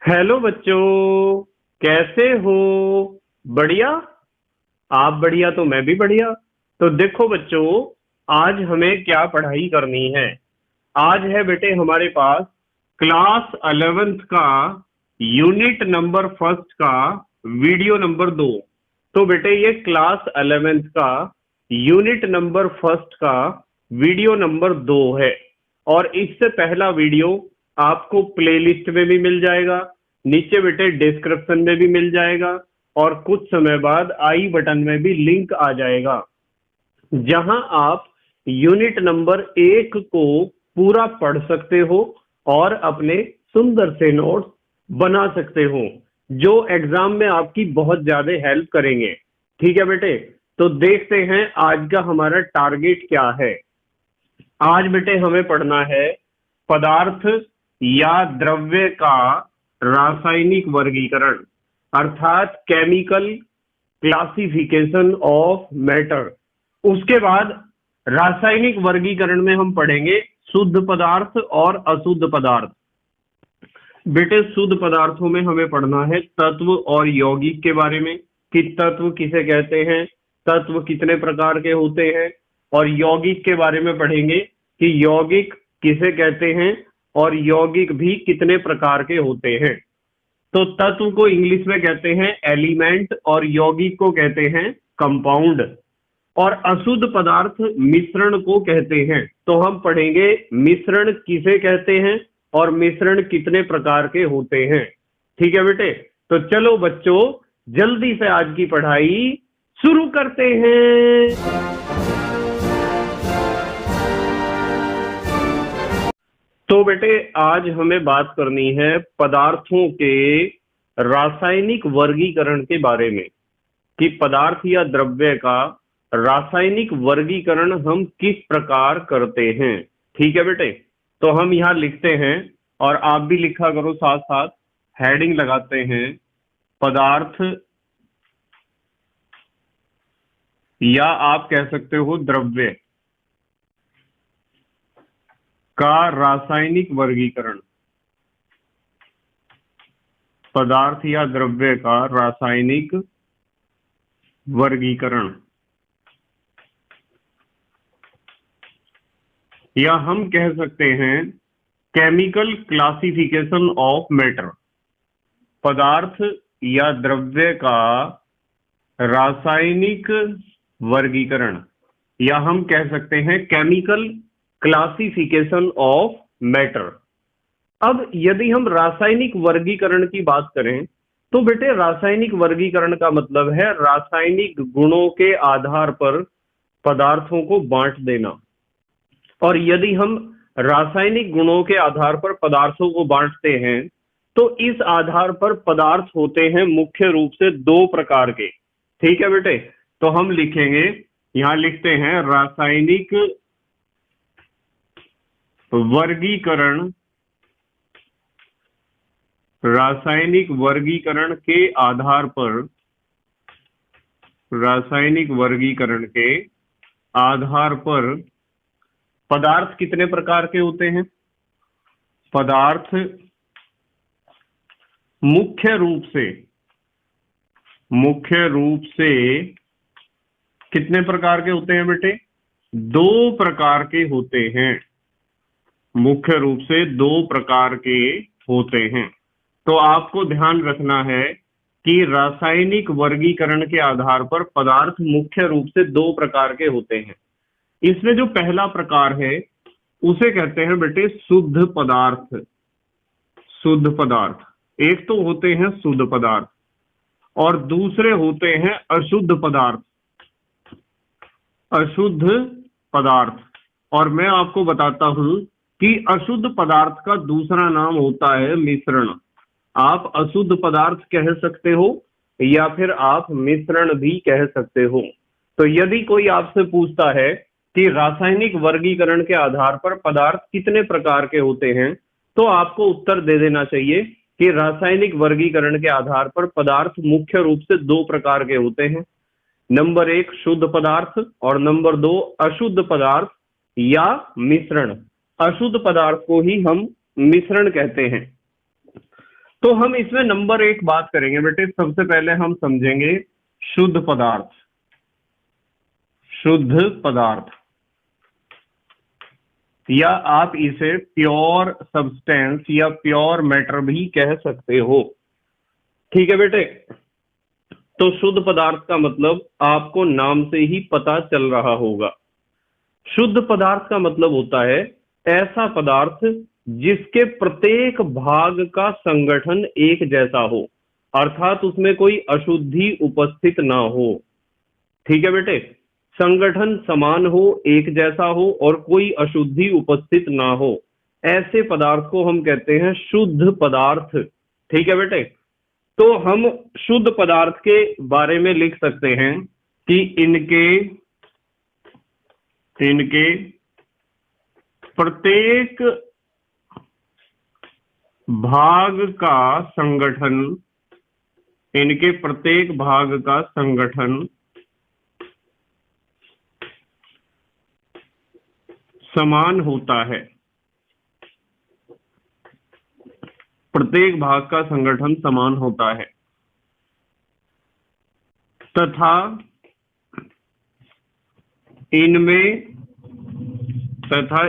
Hello बच्चों, कैसे हो? बढ़िया। आप बढ़िया तो मैं भी बढ़िया। तो देखो बच्चों, आज हमें क्या पढ़ाई करनी है। आज है बेटे हमारे पास क्लास 11th का यूनिट नंबर फर्स्ट का वीडियो नंबर 2। तो बेटे ये क्लास 11th का यूनिट नंबर फर्स्ट का वीडियो नंबर 2 है। और इससे पहला वीडियो आपको प्लेलिस्ट में भी मिल जाएगा, नीचे बेटे डिस्क्रिप्शन में भी मिल जाएगा, और कुछ समय बाद आई बटन में भी लिंक आ जाएगा, जहां आप यूनिट नंबर 1 को पूरा पढ़ सकते हो और अपने सुंदर से नोट्स बना सकते हो, जो एग्जाम में आपकी बहुत ज्यादा हेल्प करेंगे। ठीक है बेटे, तो देखते हैं आज का हमारा टारगेट क्या है। आज बेटे हमें पढ़ना है पदार्थ या द्रव्य का रासायनिक वर्गीकरण, अर्थात केमिकल क्लासिफिकेशन ऑफ मैटर। उसके बाद रासायनिक वर्गीकरण में हम पढ़ेंगे शुद्ध पदार्थ और अशुद्ध पदार्थ। बेटे शुद्ध पदार्थों में हमें पढ़ना है तत्व और यौगिक के बारे में, कि तत्व किसे कहते हैं, तत्व कितने प्रकार के होते हैं, और यौगिक के बारे में पढ़ेंगे कि यौगिक किसे कहते हैं और यौगिक भी कितने प्रकार के होते हैं। तो तत्व को इंग्लिश में कहते हैं एलिमेंट और यौगिक को कहते हैं कंपाउंड, और अशुद्ध पदार्थ मिश्रण को कहते हैं। तो हम पढ़ेंगे मिश्रण किसे कहते हैं और मिश्रण कितने प्रकार के होते हैं। ठीक है बेटे, तो चलो बच्चों जल्दी से आज की पढ़ाई शुरू करते हैं। तो बेटे आज हमें बात करनी है पदार्थों के रासायनिक वर्गीकरण के बारे में, कि पदार्थ या द्रव्य का रासायनिक वर्गीकरण हम किस प्रकार करते हैं। ठीक है बेटे, तो हम यहाँ लिखते हैं और आप भी लिखा करो साथ साथ, हेडिंग लगाते हैं पदार्थ या आप कह सकते हो द्रव्य का रासायनिक वर्गीकरण। पदार्थ या द्रव्य का रासायनिक वर्गीकरण, या हम कह सकते हैं केमिकल क्लासिफिकेशन ऑफ मैटर। पदार्थ या द्रव्य का रासायनिक वर्गीकरण, या हम कह सकते हैं केमिकल क्लासिफिकेशन ऑफ मैटर। अब यदि हम रासायनिक वर्गीकरण की बात करें तो बेटे रासायनिक वर्गीकरण का मतलब है रासायनिक गुणों के आधार पर पदार्थों को बांट देना। और यदि हम रासायनिक गुणों के आधार पर पदार्थों को बांटते हैं तो इस आधार पर पदार्थ होते हैं मुख्य रूप से 2 प्रकार के। ठीक है बेटे, तो हम लिखेंगे, यहां लिखते हैं रासायनिक वर्गीकरण। रासायनिक वर्गीकरण के आधार पर, रासायनिक वर्गीकरण के आधार पर पदार्थ कितने प्रकार के होते हैं। पदार्थ मुख्य रूप से कितने प्रकार के होते हैं बेटे? 2 प्रकार के होते हैं। मुख्य रूप से 2 प्रकार के होते हैं। तो आपको ध्यान रखना है कि रासायनिक वर्गीकरण के आधार पर पदार्थ मुख्य रूप से 2 प्रकार के होते हैं। इसमें जो पहला प्रकार है उसे कहते हैं बेटे शुद्ध पदार्थ। शुद्ध पदार्थ, एक तो होते हैं शुद्ध पदार्थ और दूसरे होते हैं अशुद्ध पदार्थ। अशुद्ध पदार्थ, और मैं आपको बताता हूं कि अशुद्ध पदार्थ का दूसरा नाम होता है मिश्रण। आप अशुद्ध पदार्थ कह सकते हो या फिर आप मिश्रण भी कह सकते हो। तो यदि कोई आपसे पूछता है कि रासायनिक वर्गीकरण के आधार पर पदार्थ कितने प्रकार के होते हैं, तो आपको उत्तर दे देना चाहिए कि रासायनिक वर्गीकरण के आधार पर पदार्थ मुख्य रूप से 2 प्रकार के होते हैं। नंबर 1 शुद्ध पदार्थ और नंबर 2 अशुद्ध पदार्थ या मिश्रण। अशुद्ध पदार्थ को ही हम मिश्रण कहते हैं। तो हम इसमें नंबर एक बात करेंगे बेटे। सबसे पहले हम समझेंगे शुद्ध पदार्थ। शुद्ध पदार्थ, या आप इसे प्योर सब्सटेंस या प्योर मैटर भी कह सकते हो। ठीक है बेटे। तो शुद्ध पदार्थ का मतलब आपको नाम से ही पता चल रहा होगा। शुद्ध पदार्थ का मतलब होता है ऐसा पदार्थ जिसके प्रत्येक भाग का संगठन एक जैसा हो, अर्थात उसमें कोई अशुद्धि उपस्थित ना हो। ठीक है बेटे। संगठन समान हो, एक जैसा हो और कोई अशुद्धि उपस्थित ना हो, ऐसे पदार्थ को हम कहते हैं शुद्ध पदार्थ। ठीक है बेटे। तो हम शुद्ध पदार्थ के बारे में लिख सकते हैं कि इनके प्रत्येक भाग का संगठन, इनके प्रत्येक भाग का संगठन समान होता है। प्रत्येक भाग का संगठन समान होता है तथा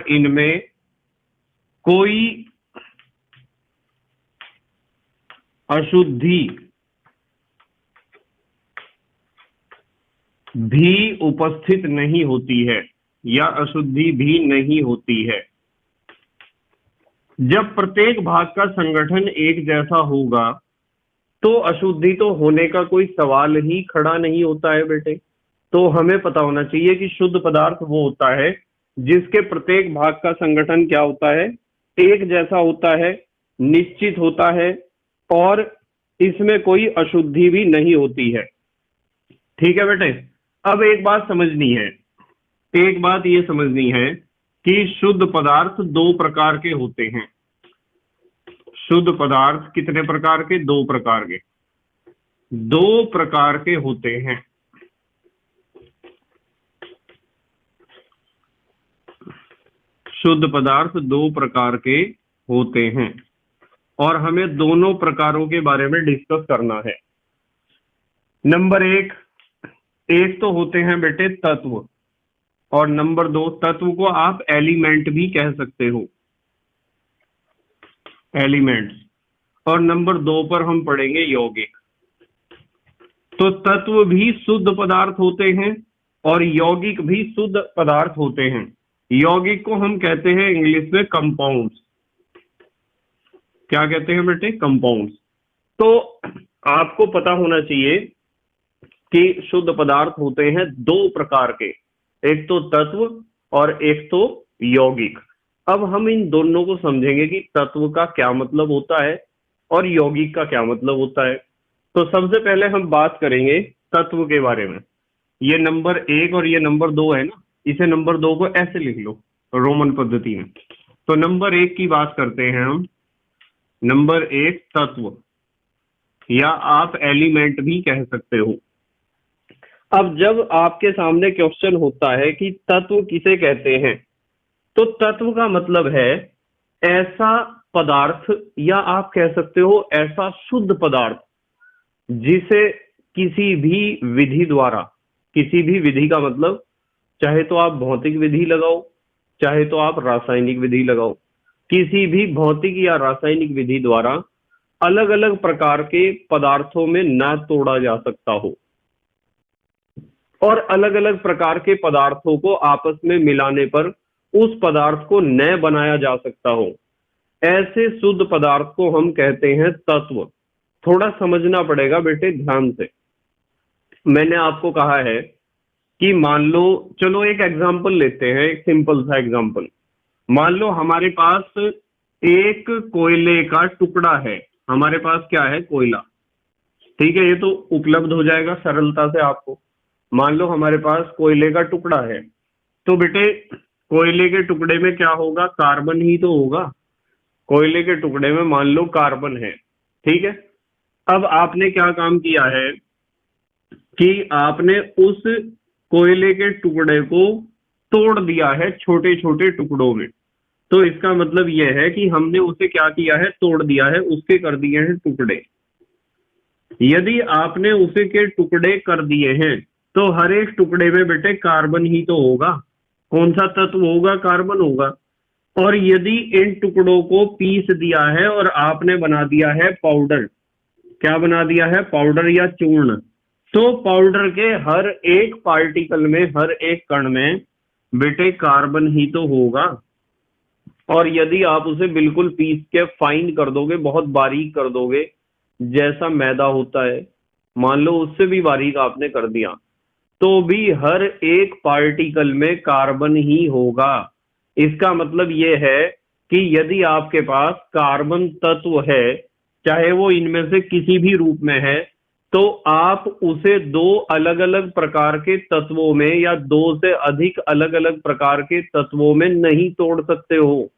इनमें कोई अशुद्धि भी उपस्थित नहीं होती है, या अशुद्धि भी नहीं होती है। जब प्रत्येक भाग का संगठन एक जैसा होगा तो अशुद्धि तो होने का कोई सवाल ही खड़ा नहीं होता है बेटे। तो हमें पता होना चाहिए कि शुद्ध पदार्थ वो होता है जिसके प्रत्येक भाग का संगठन क्या होता है, एक जैसा होता है, निश्चित होता है और इसमें कोई अशुद्धि भी नहीं होती है। ठीक है बेटे। अब एक बात समझनी है, एक बात ये समझनी है कि शुद्ध पदार्थ दो प्रकार के होते हैं। शुद्ध पदार्थ कितने प्रकार के? दो प्रकार के। दो प्रकार के होते हैं। शुद्ध पदार्थ दो प्रकार के होते हैं और हमें दोनों प्रकारों के बारे में डिस्कस करना है। नंबर एक तो होते हैं बेटे तत्व, और नंबर दो, तत्व को आप एलिमेंट भी कह सकते हो, एलिमेंट्स। और नंबर दो पर हम पढ़ेंगे यौगिक। तो तत्व भी शुद्ध पदार्थ होते हैं और यौगिक भी शुद्ध पदार्थ होते हैं। यौगिक को हम कहते हैं इंग्लिश में कंपाउंड्स। क्या कहते हैं बेटे? कंपाउंड्स। तो आपको पता होना चाहिए कि शुद्ध पदार्थ होते हैं दो प्रकार के, एक तो तत्व और एक तो यौगिक। अब हम इन दोनों को समझेंगे कि तत्व का क्या मतलब होता है और यौगिक का क्या मतलब होता है। तो सबसे पहले हम बात करेंगे तत्व के बारे में। ये नंबर एक और ये नंबर दो है ना, इसे नंबर दो को ऐसे लिख लो रोमन पद्धति में। तो नंबर एक की बात करते हैं हम। नंबर एक तत्व, या आप एलिमेंट भी कह सकते हो। अब जब आपके सामने क्वेश्चन होता है कि तत्व किसे कहते हैं, तो तत्व का मतलब है ऐसा पदार्थ, या आप कह सकते हो ऐसा शुद्ध पदार्थ जिसे किसी भी विधि द्वारा, किसी भी विधि का मतलब चाहे तो आप भौतिक विधि लगाओ, चाहे तो आप रासायनिक विधि लगाओ, किसी भी भौतिक या रासायनिक विधि द्वारा अलग अलग प्रकार के पदार्थों में ना तोड़ा जा सकता हो और अलग अलग प्रकार के पदार्थों को आपस में मिलाने पर उस पदार्थ को नए बनाया जा सकता हो, ऐसे शुद्ध पदार्थ को हम कहते हैं तत्व। थोड़ा समझना पड़ेगा बेटे ध्यान से। मैंने आपको कहा है कि मान लो, चलो एक एग्जांपल लेते हैं, एक सिंपल सा एग्जांपल। मान लो हमारे पास एक कोयले का टुकड़ा है। हमारे पास क्या है? कोयला। ठीक है, ये तो उपलब्ध हो जाएगा सरलता से आपको। मान लो हमारे पास कोयले का टुकड़ा है, तो बेटे कोयले के टुकड़े में क्या होगा? कार्बन ही तो होगा। कोयले के टुकड़े में मान लो कार्बन है। ठीक है। अब आपने क्या काम किया है कि आपने उस कोयले के टुकड़े को तोड़ दिया है छोटे छोटे टुकड़ों में। तो इसका मतलब यह है कि हमने उसे क्या किया है, तोड़ दिया है, उसके कर दिए हैं टुकड़े। यदि आपने उसे के टुकड़े कर दिए हैं तो हर एक टुकड़े में बेटे कार्बन ही तो होगा। कौन सा तत्व होगा, कार्बन होगा। और यदि इन टुकड़ों को पीस दिया है और आपने बना दिया है पाउडर, क्या बना दिया है, पाउडर या चूर्ण, तो पाउडर के हर एक पार्टिकल में, हर एक कण में बेटे कार्बन ही तो होगा। और यदि आप उसे बिल्कुल पीस के फाइन कर दोगे, बहुत बारीक कर दोगे, जैसा मैदा होता है, मान लो उससे भी बारीक आपने कर दिया, तो भी हर एक पार्टिकल में कार्बन ही होगा। इसका मतलब यह है कि यदि आपके पास कार्बन तत्व है, चाहे वो इनमें से किसी भी रूप में है, तो आप उसे दो अलग अलग प्रकार के तत्वों में या दो से अधिक अलग अलग प्रकार के तत्वों में नहीं तोड़ सकते हो।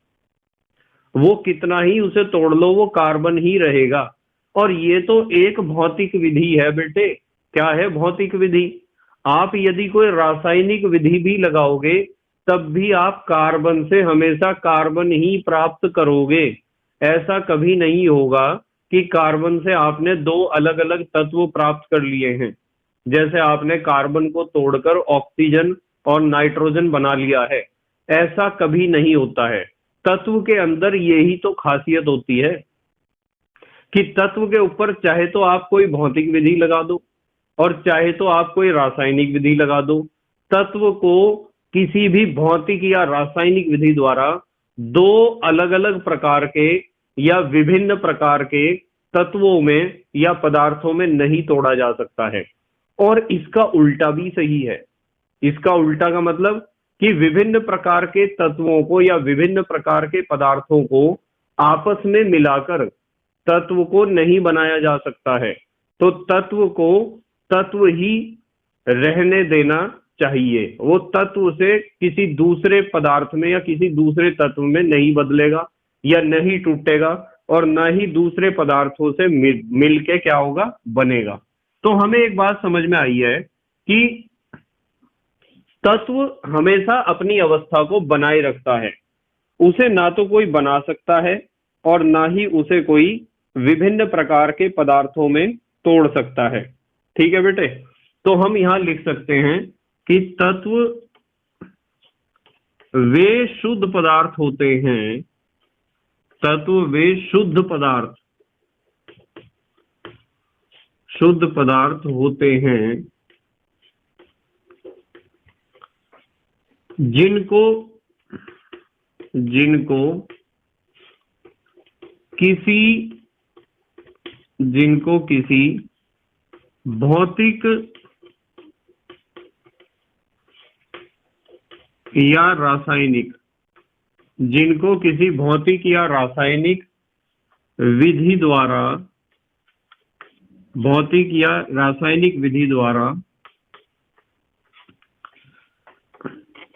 वो कितना ही उसे तोड़ लो, वो कार्बन ही रहेगा। और ये तो एक भौतिक विधि है बेटे। क्या है, भौतिक विधि। आप यदि कोई रासायनिक विधि भी लगाओगे तब भी आप कार्बन से हमेशा कार्बन ही प्राप्त करोगे। ऐसा कभी नहीं होगा कि कार्बन से आपने दो अलग अलग तत्व प्राप्त कर लिए हैं, जैसे आपने कार्बन को तोड़कर ऑक्सीजन और नाइट्रोजन बना लिया है। ऐसा कभी नहीं होता है। तत्व के अंदर यही तो खासियत होती है कि तत्व के ऊपर चाहे तो आप कोई भौतिक विधि लगा दो और चाहे तो आप कोई रासायनिक विधि लगा दो, तत्व को किसी भी भौतिक या रासायनिक विधि द्वारा दो अलग अलग प्रकार के या विभिन्न प्रकार के तत्वों में या पदार्थों में नहीं तोड़ा जा सकता है। और इसका उल्टा भी सही है। इसका उल्टा का मतलब कि विभिन्न प्रकार के तत्वों को या विभिन्न प्रकार के पदार्थों को आपस में मिलाकर तत्व को नहीं बनाया जा सकता है। तो तत्व को तत्व ही रहने देना चाहिए। वो तत्व से किसी दूसरे पदार्थ में या किसी दूसरे तत्व में नहीं बदलेगा या नहीं टूटेगा और ना ही दूसरे पदार्थों से मिल के क्या होगा, बनेगा। तो हमें एक बात समझ में आई है कि तत्व हमेशा अपनी अवस्था को बनाए रखता है। उसे ना तो कोई बना सकता है और ना ही उसे कोई विभिन्न प्रकार के पदार्थों में तोड़ सकता है। ठीक है बेटे। तो हम यहां लिख सकते हैं कि तत्व वे शुद्ध पदार्थ होते हैं, तत्व वे शुद्ध पदार्थ होते हैं जिनको किसी भौतिक या रासायनिक विधि द्वारा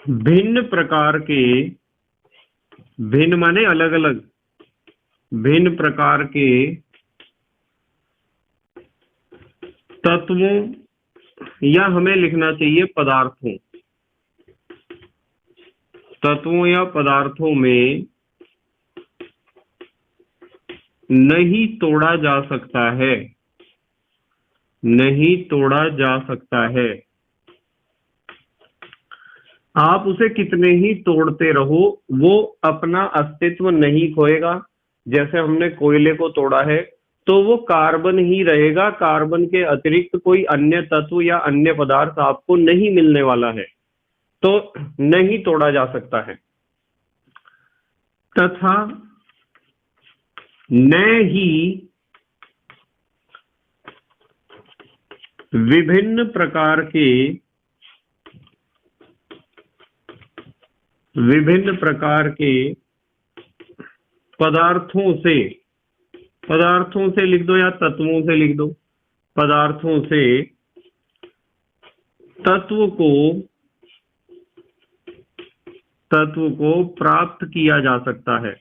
भिन्न प्रकार के, भिन्न माने अलग अलग, भिन्न प्रकार के तत्वों या हमें लिखना चाहिए तत्वों या पदार्थों में नहीं तोड़ा जा सकता है, नहीं तोड़ा जा सकता है। आप उसे कितने ही तोड़ते रहो वो अपना अस्तित्व नहीं खोएगा। जैसे हमने कोयले को तोड़ा है तो वो कार्बन ही रहेगा, कार्बन के अतिरिक्त कोई अन्य तत्व या अन्य पदार्थ आपको नहीं मिलने वाला है, तो नहीं तोड़ा जा सकता है। तथा न ही विभिन्न प्रकार के पदार्थों से लिख दो या तत्वों से लिख दो, पदार्थों से तत्व को प्राप्त किया जा सकता है।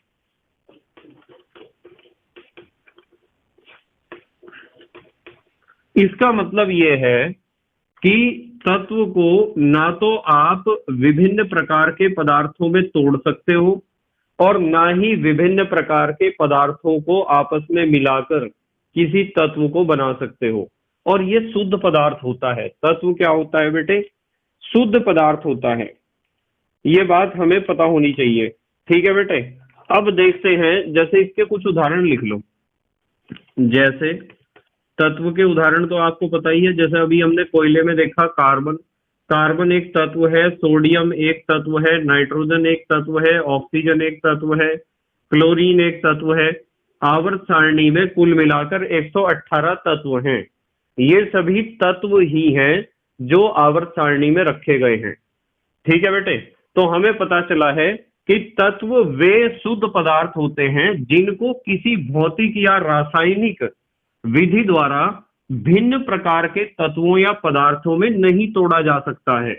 इसका मतलब यह है कि तत्व को ना तो आप विभिन्न प्रकार के पदार्थों में तोड़ सकते हो और ना ही विभिन्न प्रकार के पदार्थों को आपस में मिलाकर किसी तत्व को बना सकते हो। और ये शुद्ध पदार्थ होता है। तत्व क्या होता है बेटे? शुद्ध पदार्थ होता है। ये बात हमें पता होनी चाहिए। ठीक है बेटे। अब देखते हैं, जैसे इसके कुछ उदाहरण लिख लो। जैसे तत्व के उदाहरण तो आपको पता ही है। जैसे अभी हमने कोयले में देखा कार्बन। कार्बन एक तत्व है, सोडियम एक तत्व है, नाइट्रोजन एक तत्व है, ऑक्सीजन एक तत्व है, क्लोरीन एक तत्व है। आवर्त सारणी में कुल मिलाकर 118 तत्व हैं। ये सभी तत्व ही हैं जो आवर्त सारणी में रखे गए हैं। ठीक है बेटे। तो हमें पता चला है कि तत्व वे शुद्ध पदार्थ होते हैं जिनको किसी भौतिक या रासायनिक विधि द्वारा भिन्न प्रकार के तत्वों या पदार्थों में नहीं तोड़ा जा सकता है,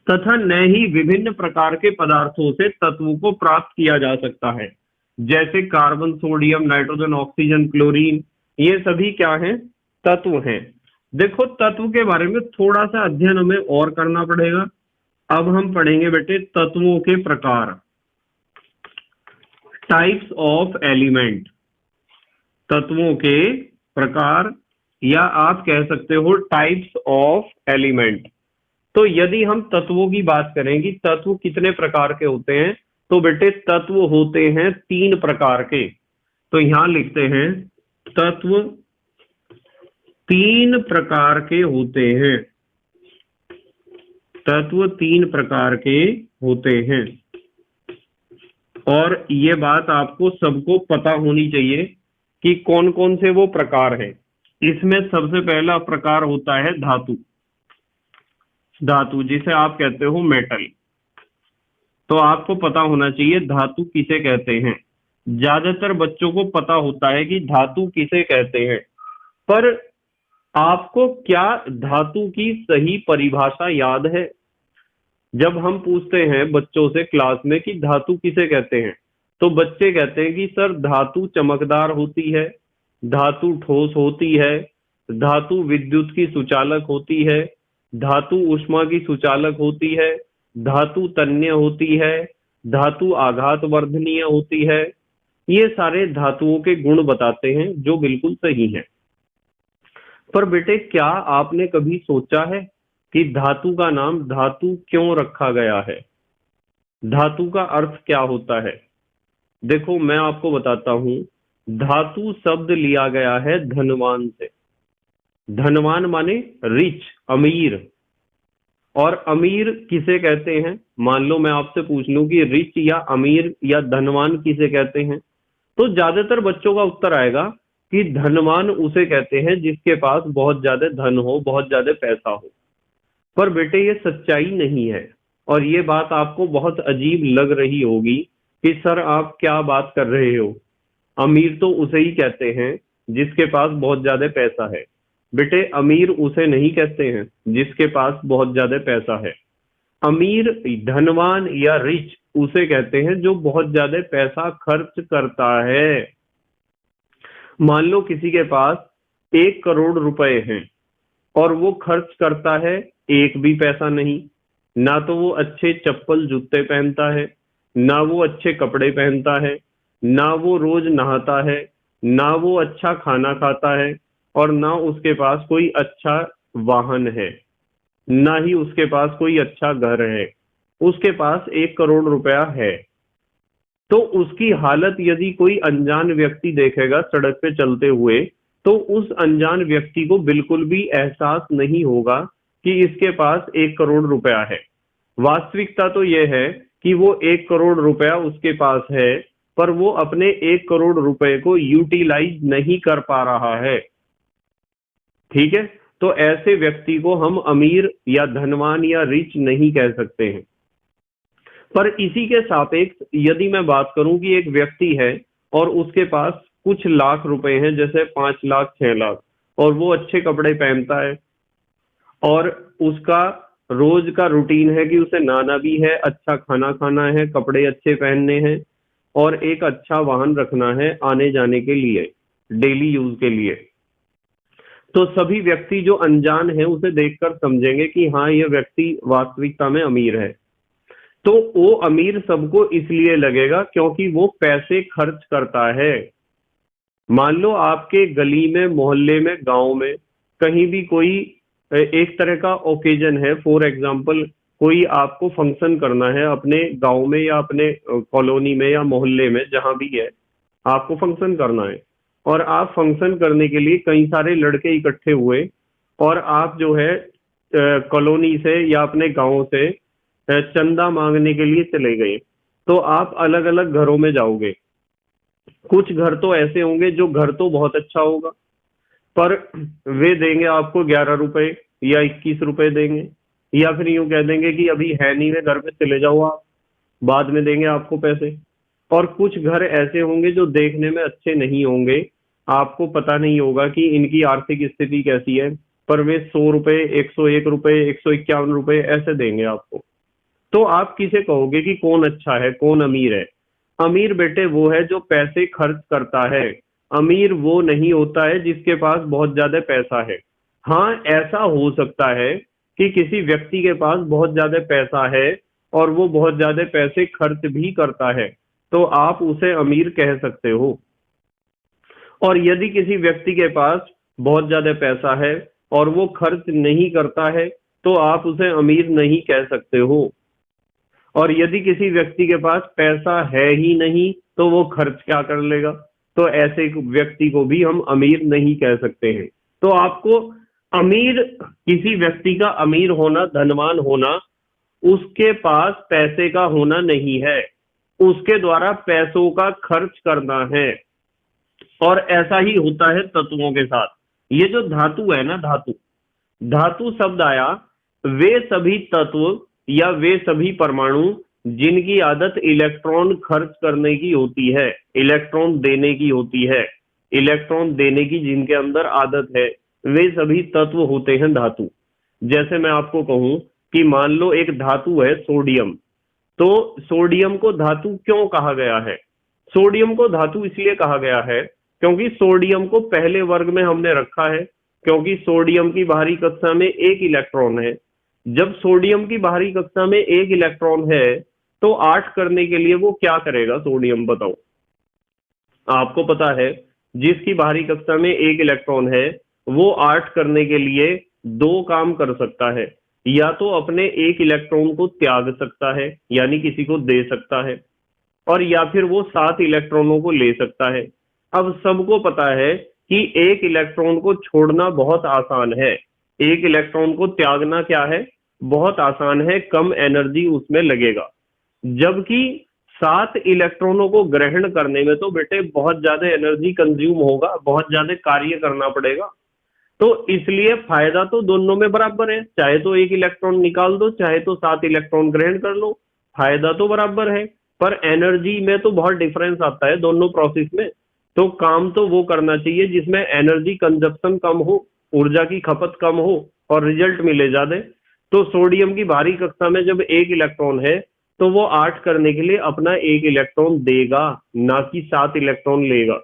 तथा न ही विभिन्न प्रकार के पदार्थों से तत्वों को प्राप्त किया जा सकता है। जैसे carbon, sodium, nitrogen, oxygen, chlorine, ये सभी क्या हैं? तत्व हैं। देखो, तत्व के बारे में थोड़ा सा अध्ययन हमें और करना पड़ेगा। अब हम पढ़ेंगे बेटे तत्वों के प्रकार, टाइप्स ऑफ एलिमेंट। तत्वों के प्रकार, या आप कह सकते हो टाइप्स ऑफ एलिमेंट। तो यदि हम तत्वों की बात करें कि तत्व कितने प्रकार के होते हैं, तो बेटे तत्व होते हैं 3 प्रकार के। तो यहां लिखते हैं तत्व 3 प्रकार के होते हैं। तत्व 3 प्रकार के होते हैं। और ये बात आपको सबको पता होनी चाहिए कि कौन कौन से वो प्रकार हैं। इसमें सबसे पहला प्रकार होता है धातु। धातु जिसे आप कहते हो मेटल। तो आपको पता होना चाहिए धातु किसे कहते हैं। ज्यादातर बच्चों को पता होता है कि धातु किसे कहते हैं, पर आपको क्या धातु की सही परिभाषा याद है? जब हम पूछते हैं बच्चों से क्लास में कि धातु किसे कहते हैं, तो बच्चे कहते हैं कि सर धातु चमकदार होती है, धातु ठोस होती है, धातु विद्युत की सुचालक होती है, धातु ऊष्मा की सुचालक होती है, धातु तन्य होती है, धातु आघात वर्धनीय होती है। ये सारे धातुओं के गुण बताते हैं जो बिल्कुल सही हैं। पर बेटे, क्या आपने कभी सोचा है कि धातु का नाम धातु क्यों रखा गया है? धातु का अर्थ क्या होता है? देखो, मैं आपको बताता हूं। धातु शब्द लिया गया है धनवान से। धनवान माने रिच, अमीर। और अमीर किसे कहते हैं? मान लो मैं आपसे पूछ लूं कि रिच या अमीर या धनवान किसे कहते हैं, तो ज्यादातर बच्चों का उत्तर आएगा कि धनवान उसे कहते हैं जिसके पास बहुत ज्यादा धन हो, बहुत ज्यादा पैसा हो। पर बेटे, ये सच्चाई नहीं है। और ये बात आपको बहुत अजीब लग रही होगी कि सर आप क्या बात कर रहे हो, अमीर तो उसे ही कहते हैं जिसके पास बहुत ज्यादा पैसा है। बेटे, अमीर उसे नहीं कहते हैं जिसके पास बहुत ज्यादा पैसा है। अमीर, धनवान या रिच उसे कहते हैं जो बहुत ज्यादा पैसा खर्च करता है। मान लो किसी के पास 1 करोड़ रुपए हैं और वो खर्च करता है एक भी पैसा नहीं। ना तो वो अच्छे चप्पल जूते पहनता है, ना वो अच्छे कपड़े पहनता है, ना वो रोज नहाता है, ना वो अच्छा खाना खाता है, और ना उसके पास कोई अच्छा वाहन है, ना ही उसके पास कोई अच्छा घर है। उसके पास 1 करोड़ रुपया है। तो उसकी हालत यदि कोई अनजान व्यक्ति देखेगा सड़क पे चलते हुए, तो उस अनजान व्यक्ति को बिल्कुल भी एहसास नहीं होगा कि इसके पास 1 करोड़ रुपया है। वास्तविकता तो यह है कि वो 1 करोड़ रुपया उसके पास है, पर वो अपने 1 करोड़ रुपए को यूटिलाइज नहीं कर पा रहा है। ठीक है। तो ऐसे व्यक्ति को हम अमीर या धनवान या रिच नहीं कह सकते हैं। पर इसी के सापेक्ष यदि मैं बात करूं कि एक व्यक्ति है और उसके पास कुछ लाख रुपए हैं, जैसे 5 लाख 6 लाख, और वो अच्छे कपड़े पहनता है और उसका रोज का रूटीन है कि उसे नहाना भी है, अच्छा खाना खाना है, कपड़े अच्छे पहनने हैं और एक अच्छा वाहन रखना है आने जाने के लिए, डेली यूज के लिए। तो सभी व्यक्ति जो अनजान है उसे देखकर समझेंगे कि हाँ, यह व्यक्ति वास्तविकता में अमीर है। तो वो अमीर सबको इसलिए लगेगा क्योंकि वो पैसे खर्च करता है। मान लो आपके गली में, मोहल्ले में, गांव में कहीं भी कोई एक तरह का ओकेजन है, फॉर एग्जांपल कोई आपको फंक्शन करना है अपने गांव में या अपने कॉलोनी में या मोहल्ले में, जहां भी है आपको फंक्शन करना है, और आप फंक्शन करने के लिए कई सारे लड़के इकट्ठे हुए, और आप जो है कॉलोनी से या अपने गांव से चंदा मांगने के लिए चले गए। तो आप अलग अलग घरों में जाओगे। कुछ घर तो ऐसे होंगे, जो घर तो बहुत अच्छा होगा, पर वे देंगे आपको 11 रुपए या 21 रुपए देंगे, या फिर यूं कह देंगे कि अभी है नहीं, वे घर पे चले जाओ आप, बाद में देंगे आपको पैसे। और कुछ घर ऐसे होंगे जो देखने में अच्छे नहीं होंगे, आपको पता नहीं होगा कि इनकी आर्थिक स्थिति कैसी है, पर वे 100 रुपए, 101 रुपए, 151 रुपए ऐसे देंगे आपको। तो आप किसे कहोगे कि कौन अच्छा है, कौन अमीर है? अमीर बेटे वो है जो पैसे खर्च करता है। अमीर वो नहीं होता है जिसके पास बहुत ज्यादा पैसा है। हाँ, ऐसा हो सकता है कि किसी व्यक्ति के पास बहुत ज्यादा पैसा है और वो बहुत ज्यादा पैसे खर्च भी करता है, तो आप उसे अमीर कह सकते हो। और यदि किसी व्यक्ति के पास बहुत ज्यादा पैसा है और वो खर्च नहीं करता है, तो आप उसे अमीर नहीं कह सकते हो। और यदि किसी व्यक्ति के पास पैसा है ही नहीं, तो वो खर्च क्या कर लेगा? तो ऐसे व्यक्ति को भी हम अमीर नहीं कह सकते हैं। तो आपको अमीर, किसी व्यक्ति का अमीर होना, धनवान होना, उसके पास पैसे का होना नहीं है, उसके द्वारा पैसों का खर्च करना है। और ऐसा ही होता है तत्वों के साथ। ये जो धातु है ना, धातु, धातु शब्द आया, वे सभी तत्व या वे सभी परमाणु जिनकी आदत इलेक्ट्रॉन खर्च करने की होती है, इलेक्ट्रॉन देने की होती है, इलेक्ट्रॉन देने की जिनके अंदर आदत है, वे सभी तत्व होते हैं धातु। जैसे मैं आपको कहूं कि मान लो एक धातु है सोडियम, तो सोडियम को धातु क्यों कहा गया है? सोडियम को धातु इसलिए कहा गया है क्योंकि सोडियम को पहले वर्ग में हमने रखा है, क्योंकि सोडियम की बाहरी कक्षा में एक इलेक्ट्रॉन है। जब सोडियम की बाहरी कक्षा में एक इलेक्ट्रॉन है, तो 8 करने के लिए वो क्या करेगा सोडियम, बताओ? आपको पता है, जिसकी बाहरी कक्षा में एक इलेक्ट्रॉन है, वो 8 करने के लिए दो काम कर सकता है। या तो अपने एक इलेक्ट्रॉन को त्याग सकता है, यानी किसी को दे सकता है, और या फिर वो 7 इलेक्ट्रॉनों को ले सकता है। अब सबको पता है कि एक इलेक्ट्रॉन को छोड़ना बहुत आसान है, एक इलेक्ट्रॉन को त्यागना क्या है, बहुत आसान है, कम एनर्जी उसमें लगेगा। जबकि 7 इलेक्ट्रॉनों को ग्रहण करने में तो बेटे बहुत ज्यादा एनर्जी कंज्यूम होगा, बहुत ज्यादा कार्य करना पड़ेगा। तो इसलिए फायदा तो दोनों में बराबर है, चाहे तो एक इलेक्ट्रॉन निकाल दो, चाहे तो 7 इलेक्ट्रॉन ग्रहण कर लो, फायदा तो बराबर है। पर एनर्जी में तो बहुत डिफरेंस आता है दोनों प्रोसेस में। तो काम तो वो करना चाहिए जिसमें एनर्जी कंजप्शन कम हो, ऊर्जा की खपत कम हो और रिजल्ट मिले ज्यादा। तो सोडियम की बाहरी कक्षा में जब एक इलेक्ट्रॉन है, तो वो 8 करने के लिए अपना एक इलेक्ट्रॉन देगा, ना कि 7 इलेक्ट्रॉन लेगा।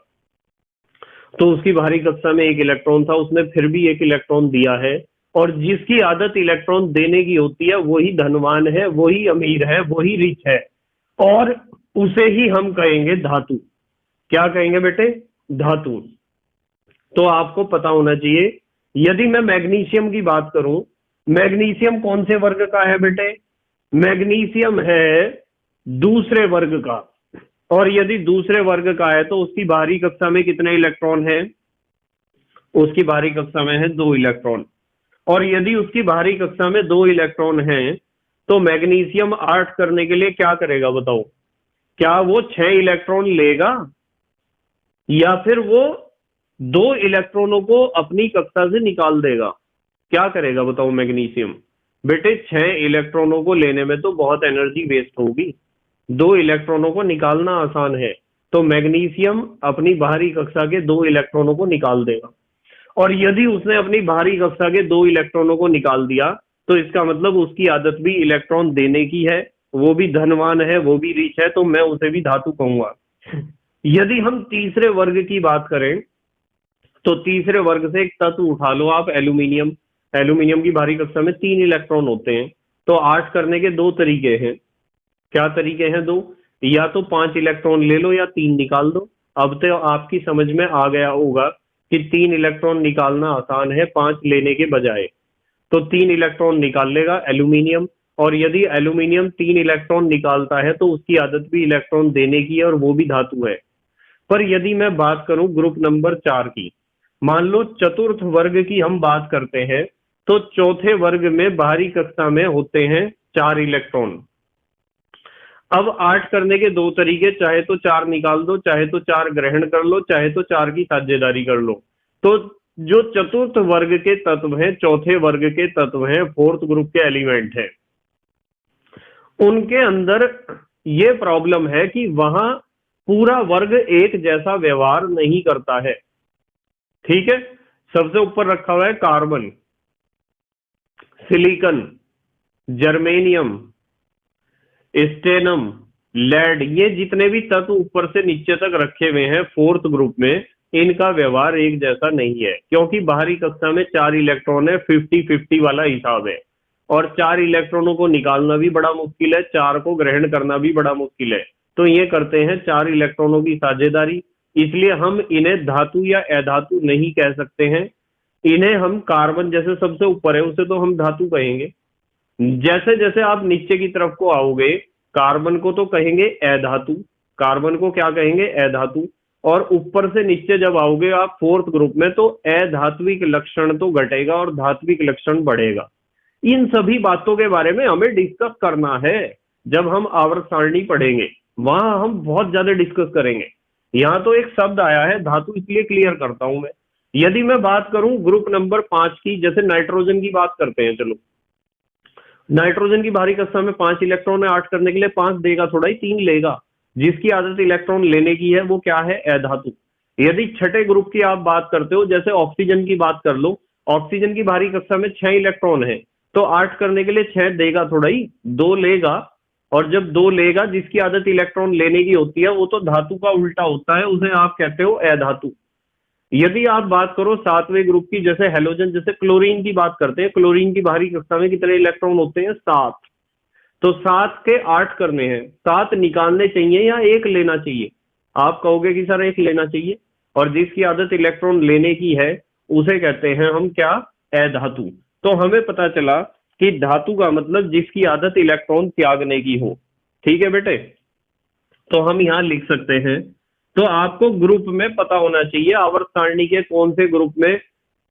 तो उसकी बाहरी कक्षा में एक इलेक्ट्रॉन था, उसने फिर भी एक इलेक्ट्रॉन दिया है। और जिसकी आदत इलेक्ट्रॉन देने की होती है, वही धनवान है, वही अमीर है, वही रिच है, और उसे ही हम कहेंगे धातु। क्या कहेंगे बेटे? धातु। तो आपको पता होना चाहिए, यदि मैं मैग्नीशियम की बात करूं, मैग्नीशियम कौन से वर्ग का है बेटे? मैग्नीशियम है दूसरे वर्ग का। और यदि दूसरे वर्ग का है, तो उसकी बाहरी कक्षा में कितने इलेक्ट्रॉन है? उसकी बाहरी कक्षा में है 2 इलेक्ट्रॉन। और यदि उसकी बाहरी कक्षा में 2 इलेक्ट्रॉन हैं, तो मैग्नीशियम 8 करने के लिए क्या करेगा बताओ? क्या वो 6 इलेक्ट्रॉन लेगा, या फिर वो 2 इलेक्ट्रॉनों को अपनी कक्षा से निकाल देगा? क्या करेगा बताओ मैग्नीशियम? बेटे 6 इलेक्ट्रॉनों को लेने में तो बहुत एनर्जी वेस्ट होगी, 2 इलेक्ट्रॉनों को निकालना आसान है। तो मैग्नीशियम अपनी बाहरी कक्षा के 2 इलेक्ट्रॉनों को निकाल देगा। और यदि उसने अपनी बाहरी कक्षा के 2 इलेक्ट्रॉनों को निकाल दिया, तो इसका मतलब उसकी आदत भी इलेक्ट्रॉन देने की है, वो भी धनवान है, वो भी रिच है, तो मैं उसे भी धातु कहूंगा। यदि हम तीसरे वर्ग की बात करें, तो तीसरे वर्ग से एक तत्व उठा लो आप, एल्यूमिनियम। एल्यूमिनियम की बाहरी कक्षा में 3 इलेक्ट्रॉन होते हैं। तो 8 करने के 2 तरीके हैं। क्या तरीके हैं दो, या तो 5 इलेक्ट्रॉन ले लो या 3 निकाल दो। अब तो आपकी समझ में आ गया होगा कि 3 इलेक्ट्रॉन निकालना आसान है 5 लेने के बजाय। तो 3 इलेक्ट्रॉन निकाल लेगा एल्यूमिनियम, और यदि एल्यूमिनियम 3 इलेक्ट्रॉन निकालता है तो उसकी आदत भी इलेक्ट्रॉन देने की है और वो भी धातु है। पर यदि मैं बात करूं ग्रुप नंबर 4 की, मान लो चतुर्थ वर्ग की हम बात करते हैं, तो चौथे वर्ग में बाहरी कक्षा में होते हैं 4 इलेक्ट्रॉन। अब 8 करने के दो तरीके, चाहे तो 4 निकाल दो, चाहे तो 4 ग्रहण कर लो, चाहे तो 4 की साझेदारी कर लो। तो जो चतुर्थ वर्ग के तत्व हैं, चौथे वर्ग के तत्व हैं, फोर्थ ग्रुप के एलिमेंट हैं, उनके अंदर ये प्रॉब्लम है कि वहां पूरा वर्ग एक जैसा व्यवहार नहीं करता है। ठीक है, सबसे ऊपर रखा हुआ है carbon, silicon, germanium, stannum, lead, ये जितने भी तत्व ऊपर से नीचे तक रखे हुए हैं फोर्थ ग्रुप में, इनका व्यवहार एक जैसा नहीं है, क्योंकि बाहरी कक्षा में 4 इलेक्ट्रॉन है, 50-50 वाला हिसाब है, और 4 इलेक्ट्रॉनों को निकालना भी बड़ा मुश्किल है, 4 को ग्रहण करना भी बड़ा मुश्किल है। तो ये करते हैं 4 इलेक्ट्रॉनों की साझेदारी, इसलिए हम इन्हें धातु या अधातु नहीं कह सकते हैं। इन्हें हम कार्बन जैसे सबसे ऊपर है उसे तो हम धातु कहेंगे। जैसे जैसे आप नीचे की तरफ को आओगे, कार्बन को तो कहेंगे अधातु, कार्बन को क्या कहेंगे अधातु, और ऊपर से नीचे जब आओगे आप फोर्थ ग्रुप में, तो अधात्विक लक्षण तो घटेगा और धात्विक लक्षण बढ़ेगा। इन सभी बातों के बारे में हमें डिस्कस करना है। जब हम आवर्त सारणी पढ़ेंगे वहां हम बहुत ज्यादा डिस्कस करेंगे। यहाँ तो एक शब्द आया है धातु, इसलिए क्लियर करता हूं मैं। यदि मैं बात करूं ग्रुप नंबर 5 की, जैसे नाइट्रोजन की बात करते हैं, चलो नाइट्रोजन की बाहरी कक्षा में 5 इलेक्ट्रॉन है, 8 करने के लिए 5 देगा थोड़ा ही, 3 लेगा। जिसकी आदत इलेक्ट्रॉन लेने की है वो क्या है अधातु। यदि छठे ग्रुप की आप बात करते हो, जैसे ऑक्सीजन की बात कर लो, ऑक्सीजन की बाहरी कक्षा में 6 इलेक्ट्रॉन है, तो 8 करने के लिए 6 देगा थोड़ा ही, 2 लेगा, और जब 2 लेगा जिसकी आदत इलेक्ट्रॉन लेने की होती है वो तो धातु का उल्टा होता है, उसे आप कहते हो अधातु। यदि आप बात करो सातवें ग्रुप की, जैसे हेलोजन, जैसे क्लोरीन की बात करते हैं, क्लोरीन की बाहरी कक्षा में कितने इलेक्ट्रॉन होते हैं 7, तो 7 के 8 करने हैं, 7 निकालने चाहिए या 1 लेना चाहिए। आप कहोगे कि सर 1 लेना चाहिए, और जिसकी आदत इलेक्ट्रॉन लेने की है उसे कहते हैं हम क्या अधातु। तो हमें पता चला कि धातु का मतलब जिसकी आदत इलेक्ट्रॉन त्यागने की हो। ठीक है बेटे, तो हम यहां लिख सकते हैं। तो आपको ग्रुप में पता होना चाहिए आवर्त सारणी के कौन से ग्रुप में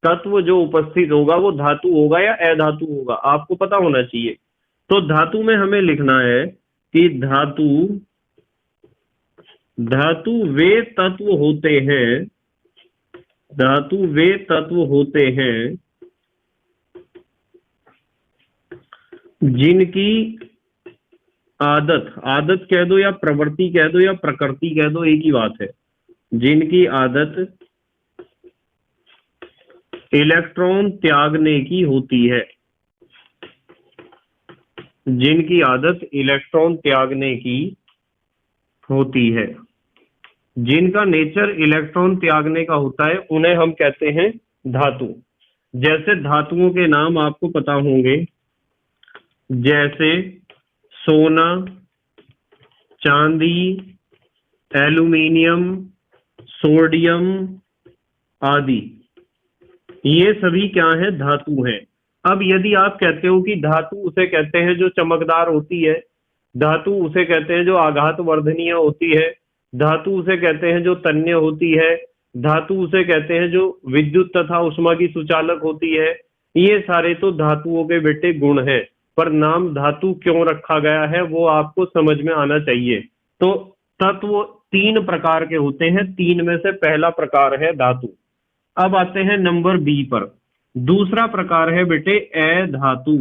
तत्व जो उपस्थित होगा वो धातु होगा या अधातु होगा, आपको पता होना चाहिए। तो धातु में हमें लिखना है कि धातु धातु वे तत्व होते हैं, धातु वे तत्व होते हैं जिनकी आदत, आदत कह दो या प्रवृत्ति कह दो या प्रकृति कह दो, एक ही बात है, जिनकी आदत इलेक्ट्रॉन त्यागने की होती है, जिनकी आदत इलेक्ट्रॉन त्यागने की होती है, जिनका नेचर इलेक्ट्रॉन त्यागने का होता है, उन्हें हम कहते हैं धातु। जैसे धातुओं के नाम आपको पता होंगे, जैसे सोना, चांदी, एल्यूमिनियम, सोडियम आदि, ये सभी क्या है धातु हैं। अब यदि आप कहते हो कि धातु उसे कहते हैं जो चमकदार होती है, धातु उसे कहते हैं जो आघात वर्धनीय होती है, धातु उसे कहते हैं जो तन्य होती है, धातु उसे कहते हैं जो विद्युत तथा उष्मा की सुचालक होती है, ये सारे तो धातुओं के बेटे गुण हैं। पर नाम धातु क्यों रखा गया है वो आपको समझ में आना चाहिए। तो तत्व 3 प्रकार के होते हैं, 3 में से पहला प्रकार है धातु। अब आते हैं नंबर बी पर। दूसरा प्रकार है बेटे अधातु।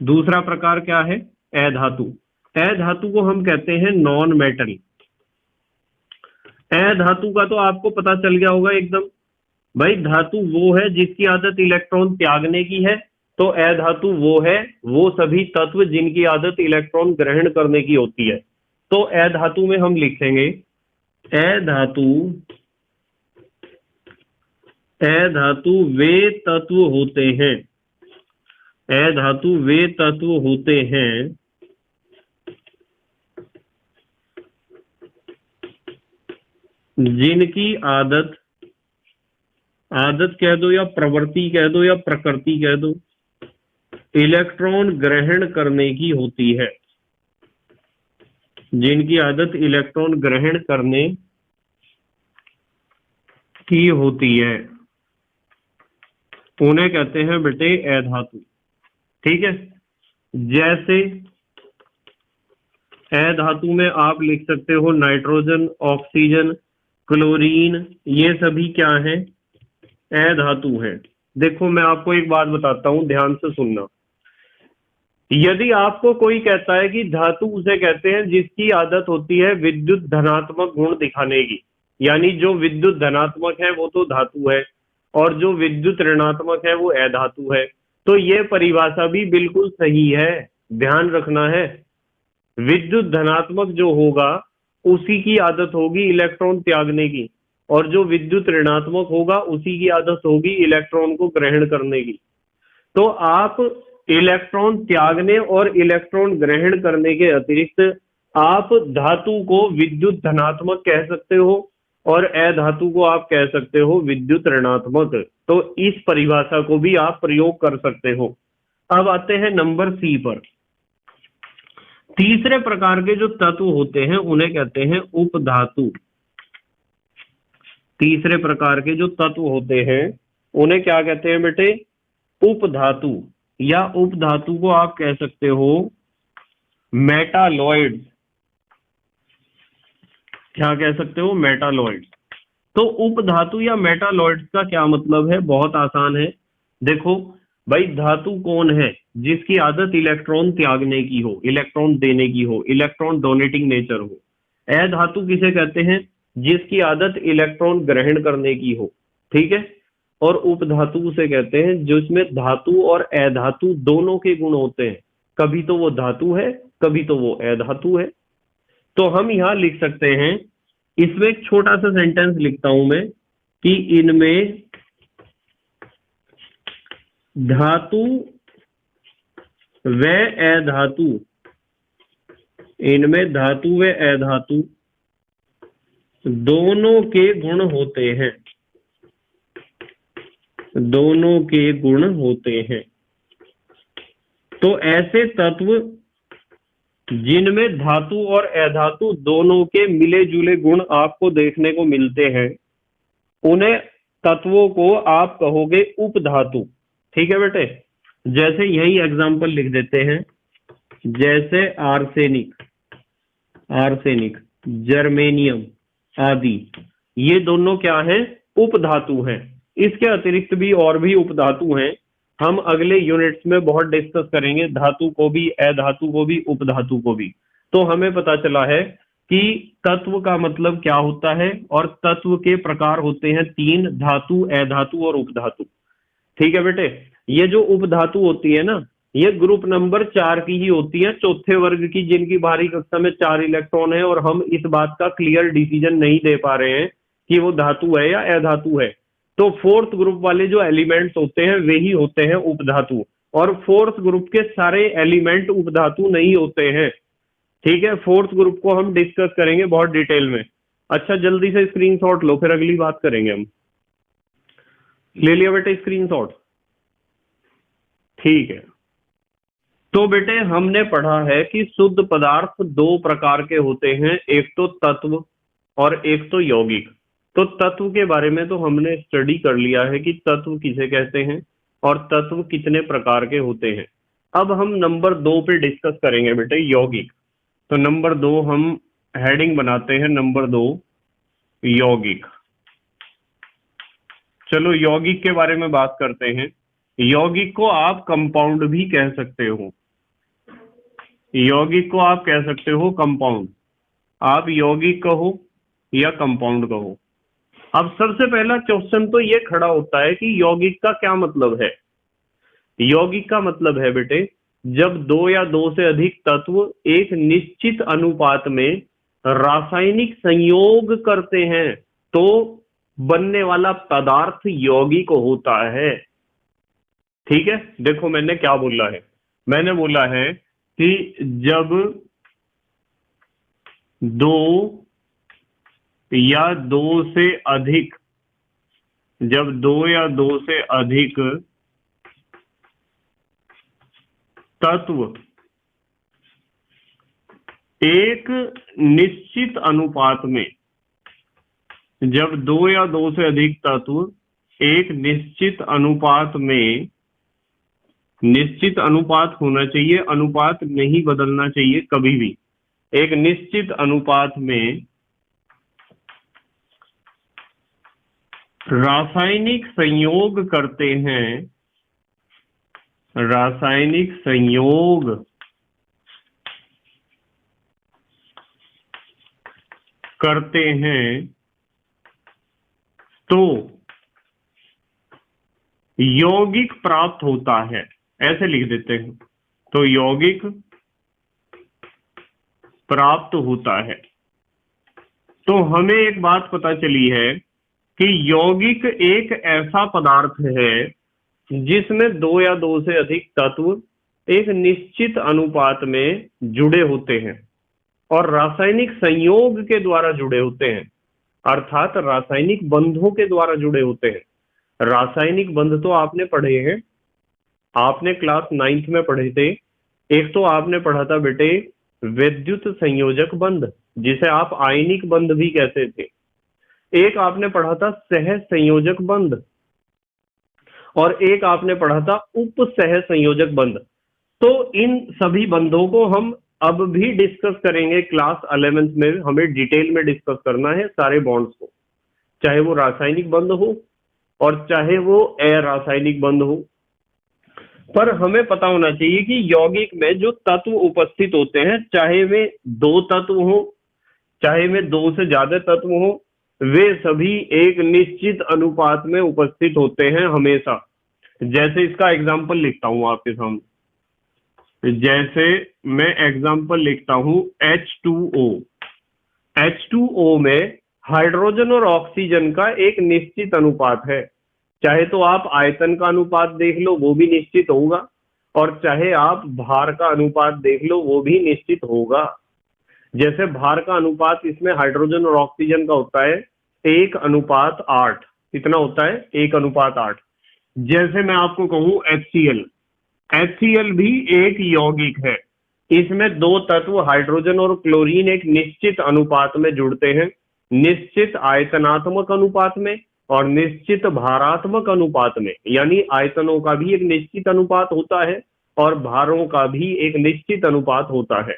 दूसरा प्रकार क्या है अधातु। अधातु को हम कहते हैं नॉन मेटल। अधातु का तो आपको पता चल गया होगा एकदम, भाई धातु वो है जिसकी आदत इलेक्ट्रॉन त्यागने की है, तो अधातु वो है वो सभी तत्व जिनकी आदत इलेक्ट्रॉन ग्रहण करने की होती है। तो अधातु में हम लिखेंगे अधातु, अधातु वे तत्व होते हैं, अधातु वे तत्व होते हैं जिनकी आदत, आदत कह दो या प्रवृत्ति कह दो या प्रकृति कह दो, इलेक्ट्रॉन ग्रहण करने की होती है। जिनकी आदत इलेक्ट्रॉन ग्रहण करने की होती है उन्हें कहते हैं बेटे अधातु। ठीक है, जैसे अधातु में आप लिख सकते हो नाइट्रोजन, ऑक्सीजन, क्लोरीन, ये सभी क्या है, अधातु है। देखो मैं आपको एक बात बताता हूं, ध्यान से सुनना। यदि आपको कोई कहता है कि धातु उसे कहते हैं जिसकी आदत होती है विद्युत धनात्मक गुण दिखाने की, यानी जो विद्युत धनात्मक है वो तो धातु है और जो विद्युत ऋणात्मक है वो अधातु है, तो ये परिभाषा भी बिल्कुल सही है। ध्यान रखना है, विद्युत धनात्मक जो होगा उसी की आदत होगी इलेक्ट्रॉन त्यागने की, और जो विद्युत ऋणात्मक होगा उसी की आदत होगी इलेक्ट्रॉन को ग्रहण करने की। तो आप इलेक्ट्रॉन त्यागने और इलेक्ट्रॉन ग्रहण करने के अतिरिक्त आप धातु को विद्युत धनात्मक कह सकते हो और अधातु को आप कह सकते हो विद्युत ऋणात्मक। तो इस परिभाषा को भी आप प्रयोग कर सकते हो। अब आते हैं नंबर सी पर। तीसरे प्रकार के जो तत्व होते हैं उन्हें कहते हैं उपधातु। तीसरे प्रकार के जो तत्व होते हैं उन्हें क्या कहते हैं बेटे, उपधातु, या उपधातु को आप कह सकते हो मेटालॉइड्स। क्या कह सकते हो, मेटालॉइड्स। तो उपधातु या मेटालॉइड्स का क्या मतलब है, बहुत आसान है। देखो भाई, धातु कौन है, जिसकी आदत इलेक्ट्रॉन त्यागने की हो, इलेक्ट्रॉन देने की हो, इलेक्ट्रॉन डोनेटिंग नेचर हो। अधातु किसे कहते हैं, जिसकी आदत इलेक्ट्रॉन ग्रहण करने की हो। ठीक है, और उपधातु उसे कहते हैं जिसमें धातु और अधातु दोनों के गुण होते हैं। कभी तो वो धातु है, कभी तो वो अधातु है। तो हम यहां लिख सकते हैं, इसमें एक छोटा सा सेंटेंस लिखता हूं मैं कि इनमें धातु व अधातु, इनमें धातु व अधातु दोनों के गुण होते हैं, दोनों के गुण होते हैं। तो ऐसे तत्व जिनमें धातु और अधातु दोनों के मिले जुले गुण आपको देखने को मिलते हैं, उन्हें तत्वों को आप कहोगे उपधातु। ठीक है बेटे, जैसे यही एग्जांपल लिख देते हैं, जैसे आर्सेनिक, आर्सेनिक, जर्मेनियम आदि, ये दोनों क्या हैं, उपधातु हैं। इसके अतिरिक्त भी और भी उपधातु हैं, हम अगले यूनिट्स में बहुत डिस्कस करेंगे, धातु को भी, अधातु को भी, उपधातु को भी। तो हमें पता चला है कि तत्व का मतलब क्या होता है, और तत्व के प्रकार होते हैं तीन, धातु, अधातु और उपधातु। ठीक है बेटे, ये जो उपधातु होती है ना, ये ग्रुप नंबर 4 की ही होती है, चौथे वर्ग की, जिनकी बाहरी कक्षा में 4 इलेक्ट्रॉन है, और हम इस बात का क्लियर डिसीजन नहीं दे पा रहे हैं कि वो धातु है या अधातु है। तो फोर्थ ग्रुप वाले जो एलिमेंट्स होते हैं वे ही होते हैं उपधातु, और फोर्थ ग्रुप के सारे एलिमेंट उपधातु नहीं होते हैं। ठीक है, फोर्थ ग्रुप को हम डिस्कस करेंगे बहुत डिटेल में। अच्छा, जल्दी से स्क्रीनशॉट लो, फिर अगली बात करेंगे हम। ले लिया बेटे स्क्रीनशॉट? ठीक है, तो बेटे हमने पढ़ा है कि शुद्ध पदार्थ दो प्रकार के होते हैं, एक तो तत्व और एक तो यौगिक। तो तत्व के बारे में तो हमने स्टडी कर लिया है कि तत्व किसे कहते हैं और तत्व कितने प्रकार के होते हैं। अब हम नंबर 2 पे डिस्कस करेंगे बेटे, यौगिक। तो नंबर 2 हम हेडिंग बनाते हैं, नंबर 2 यौगिक। चलो यौगिक के बारे में बात करते हैं। यौगिक को आप कंपाउंड भी कह सकते हो, यौगिक को आप कह सकते हो कंपाउंड। आप यौगिक कहो या कंपाउंड कहो। अब सबसे पहला क्वेश्चन तो ये खड़ा होता है कि यौगिक का क्या मतलब है। यौगिक का मतलब है बेटे, जब दो या दो से अधिक तत्व एक निश्चित अनुपात में रासायनिक संयोग करते हैं तो बनने वाला पदार्थ यौगिक होता है। ठीक है, देखो मैंने क्या बोला है, मैंने बोला है कि जब दो या दो से अधिक, जब दो या दो से अधिक तत्व एक निश्चित अनुपात में, जब दो या दो से अधिक तत्व एक निश्चित अनुपात में, निश्चित अनुपात होना चाहिए, अनुपात नहीं बदलना चाहिए कभी भी, एक निश्चित अनुपात में रासायनिक संयोग करते हैं, रासायनिक संयोग करते हैं, तो यौगिक प्राप्त होता है। ऐसे लिख देते हैं, तो यौगिक प्राप्त होता है। तो हमें एक बात पता चली है कि यौगिक एक ऐसा पदार्थ है जिसमें दो या दो से अधिक तत्व एक निश्चित अनुपात में जुड़े होते हैं और रासायनिक संयोग के द्वारा जुड़े होते हैं, अर्थात रासायनिक बंधों के द्वारा जुड़े होते हैं। रासायनिक बंध तो आपने पढ़े हैं, आपने क्लास 9th में पढ़े थे। एक तो आपने पढ़ा था बेटे विद्युत संयोजक बंध, जिसे आप आयनिक बंध भी कहते थे। एक आपने पढ़ा था सह संयोजक बंध, और एक आपने पढ़ा था उप सह संयोजक बंध। तो इन सभी बंधों को हम अब भी डिस्कस करेंगे क्लास 11th में। हमें डिटेल में डिस्कस करना है सारे बॉन्ड्स को, चाहे वो रासायनिक बंध हो और चाहे वो अरासायनिक बंध हो। पर हमें पता होना चाहिए कि यौगिक में जो तत्व उपस्थित होते हैं, चाहे वे दो तत्व हो, चाहे वे दो से ज्यादा तत्व हो, वे सभी एक निश्चित अनुपात में उपस्थित होते हैं हमेशा। जैसे इसका एग्जाम्पल लिखता हूं आपके सामने, जैसे मैं एग्जाम्पल लिखता हूं H2O। H2O में हाइड्रोजन और ऑक्सीजन का एक निश्चित अनुपात है। चाहे तो आप आयतन का अनुपात देख लो, वो भी निश्चित होगा, और चाहे आप भार का अनुपात देख लो, वो भी निश्चित होगा। जैसे भार का अनुपात इसमें हाइड्रोजन और ऑक्सीजन का होता है 1:8। कितना होता है? 1:8। जैसे मैं आपको कहूं HCl भी एक यौगिक है। इसमें दो तत्व हाइड्रोजन और क्लोरीन एक निश्चित अनुपात में जुड़ते हैं, निश्चित आयतनात्मक अनुपात में और निश्चित भारात्मक अनुपात में। यानी आयतनों का भी एक निश्चित अनुपात होता है और भारों का भी एक निश्चित अनुपात होता है।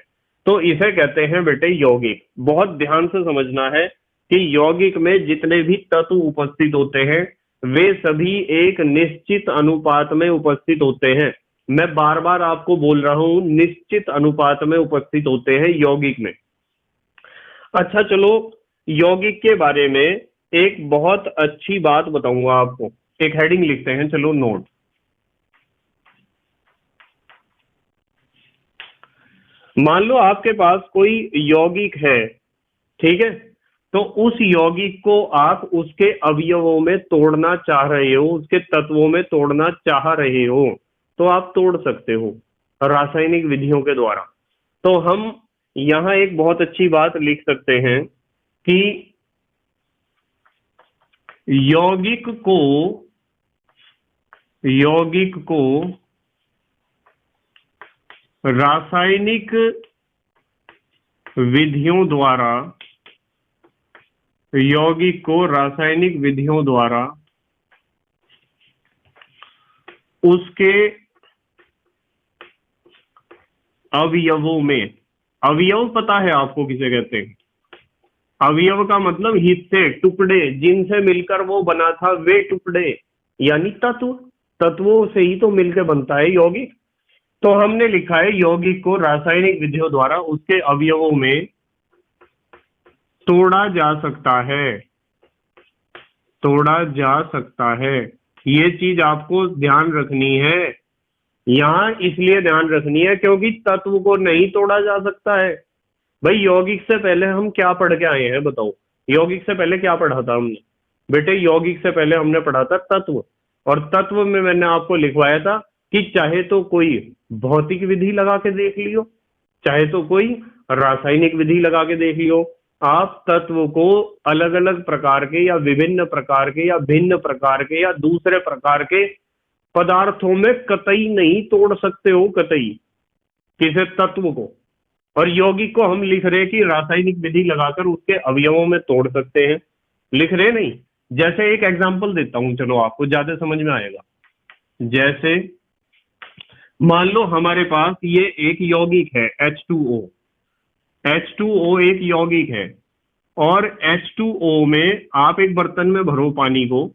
तो इसे कहते हैं बेटे यौगिक। बहुत ध्यान से समझना है कि यौगिक में जितने भी तत्व उपस्थित होते हैं वे सभी एक निश्चित अनुपात में उपस्थित होते हैं। मैं बार बार आपको बोल रहा हूं, निश्चित अनुपात में उपस्थित होते हैं यौगिक में। अच्छा चलो, यौगिक के बारे में एक बहुत अच्छी बात बताऊंगा आपको। एक हेडिंग लिखते हैं, चलो नोट। मान लो आपके पास कोई यौगिक है, ठीक है, तो उस यौगिक को आप उसके अवयवों में तोड़ना चाह रहे हो, उसके तत्वों में तोड़ना चाह रहे हो, तो आप तोड़ सकते हो रासायनिक विधियों के द्वारा। तो हम यहां एक बहुत अच्छी बात लिख सकते हैं कि यौगिक को रासायनिक विधियों द्वारा, यौगिक को रासायनिक विधियों द्वारा उसके अवयवों में, अवयव पता है आपको किसे कहते हैं? अवयव का मतलब हिस्से, टुकड़े, जिनसे मिलकर वो बना था वे टुकड़े, यानी तत्व। तत्वों से ही तो मिलकर बनता है यौगिक। तो हमने लिखा है यौगिक को रासायनिक विधियों द्वारा उसके अवयवों में तोड़ा जा सकता है, तोड़ा जा सकता है। ये चीज आपको ध्यान रखनी है। यहां इसलिए ध्यान रखनी है क्योंकि तत्व को नहीं तोड़ा जा सकता है। भाई यौगिक से पहले हम क्या पढ़ के आए हैं बताओ? यौगिक से पहले क्या पढ़ा था हमने? बेटे यौगिक से पहले हमने पढ़ा था तत्व, और तत्व में मैंने आपको लिखवाया था कि चाहे तो कोई भौतिक विधि लगा के देख लियो, चाहे तो कोई रासायनिक विधि लगा के देख लियो, आप तत्व को अलग अलग प्रकार के या विभिन्न प्रकार के या भिन्न प्रकार के या दूसरे प्रकार के पदार्थों में कतई नहीं तोड़ सकते हो, कतई, किसी तत्व को। और यौगिक को हम लिख रहे कि रासायनिक विधि लगाकर उसके अवयवों में तोड़ सकते हैं, लिख रहे नहीं। जैसे एक एग्जांपल देता हूं, चलो आपको ज्यादा समझ में आएगा। जैसे मान लो हमारे पास ये एक यौगिक है H2O। H2O एक यौगिक है, और H2O में आप एक बर्तन में भरो पानी को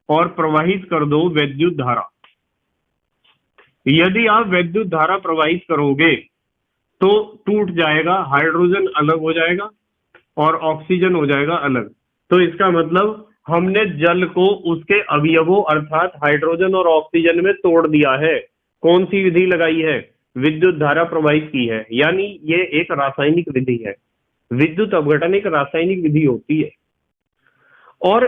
और प्रवाहित कर दो वैद्युत धारा। यदि आप वैद्युत धारा प्रवाहित करोगे तो टूट जाएगा, हाइड्रोजन अलग हो जाएगा और ऑक्सीजन हो जाएगा अलग। तो इसका मतलब हमने जल को उसके अवयवों अर्थात हाइड्रोजन और ऑक्सीजन में तोड़ दिया है। कौन सी विधि लगाई है? विद्युत धारा प्रवाहित की है। यानी ये एक रासायनिक विधि है। विद्युत अपघटन एक रासायनिक विधि होती है। और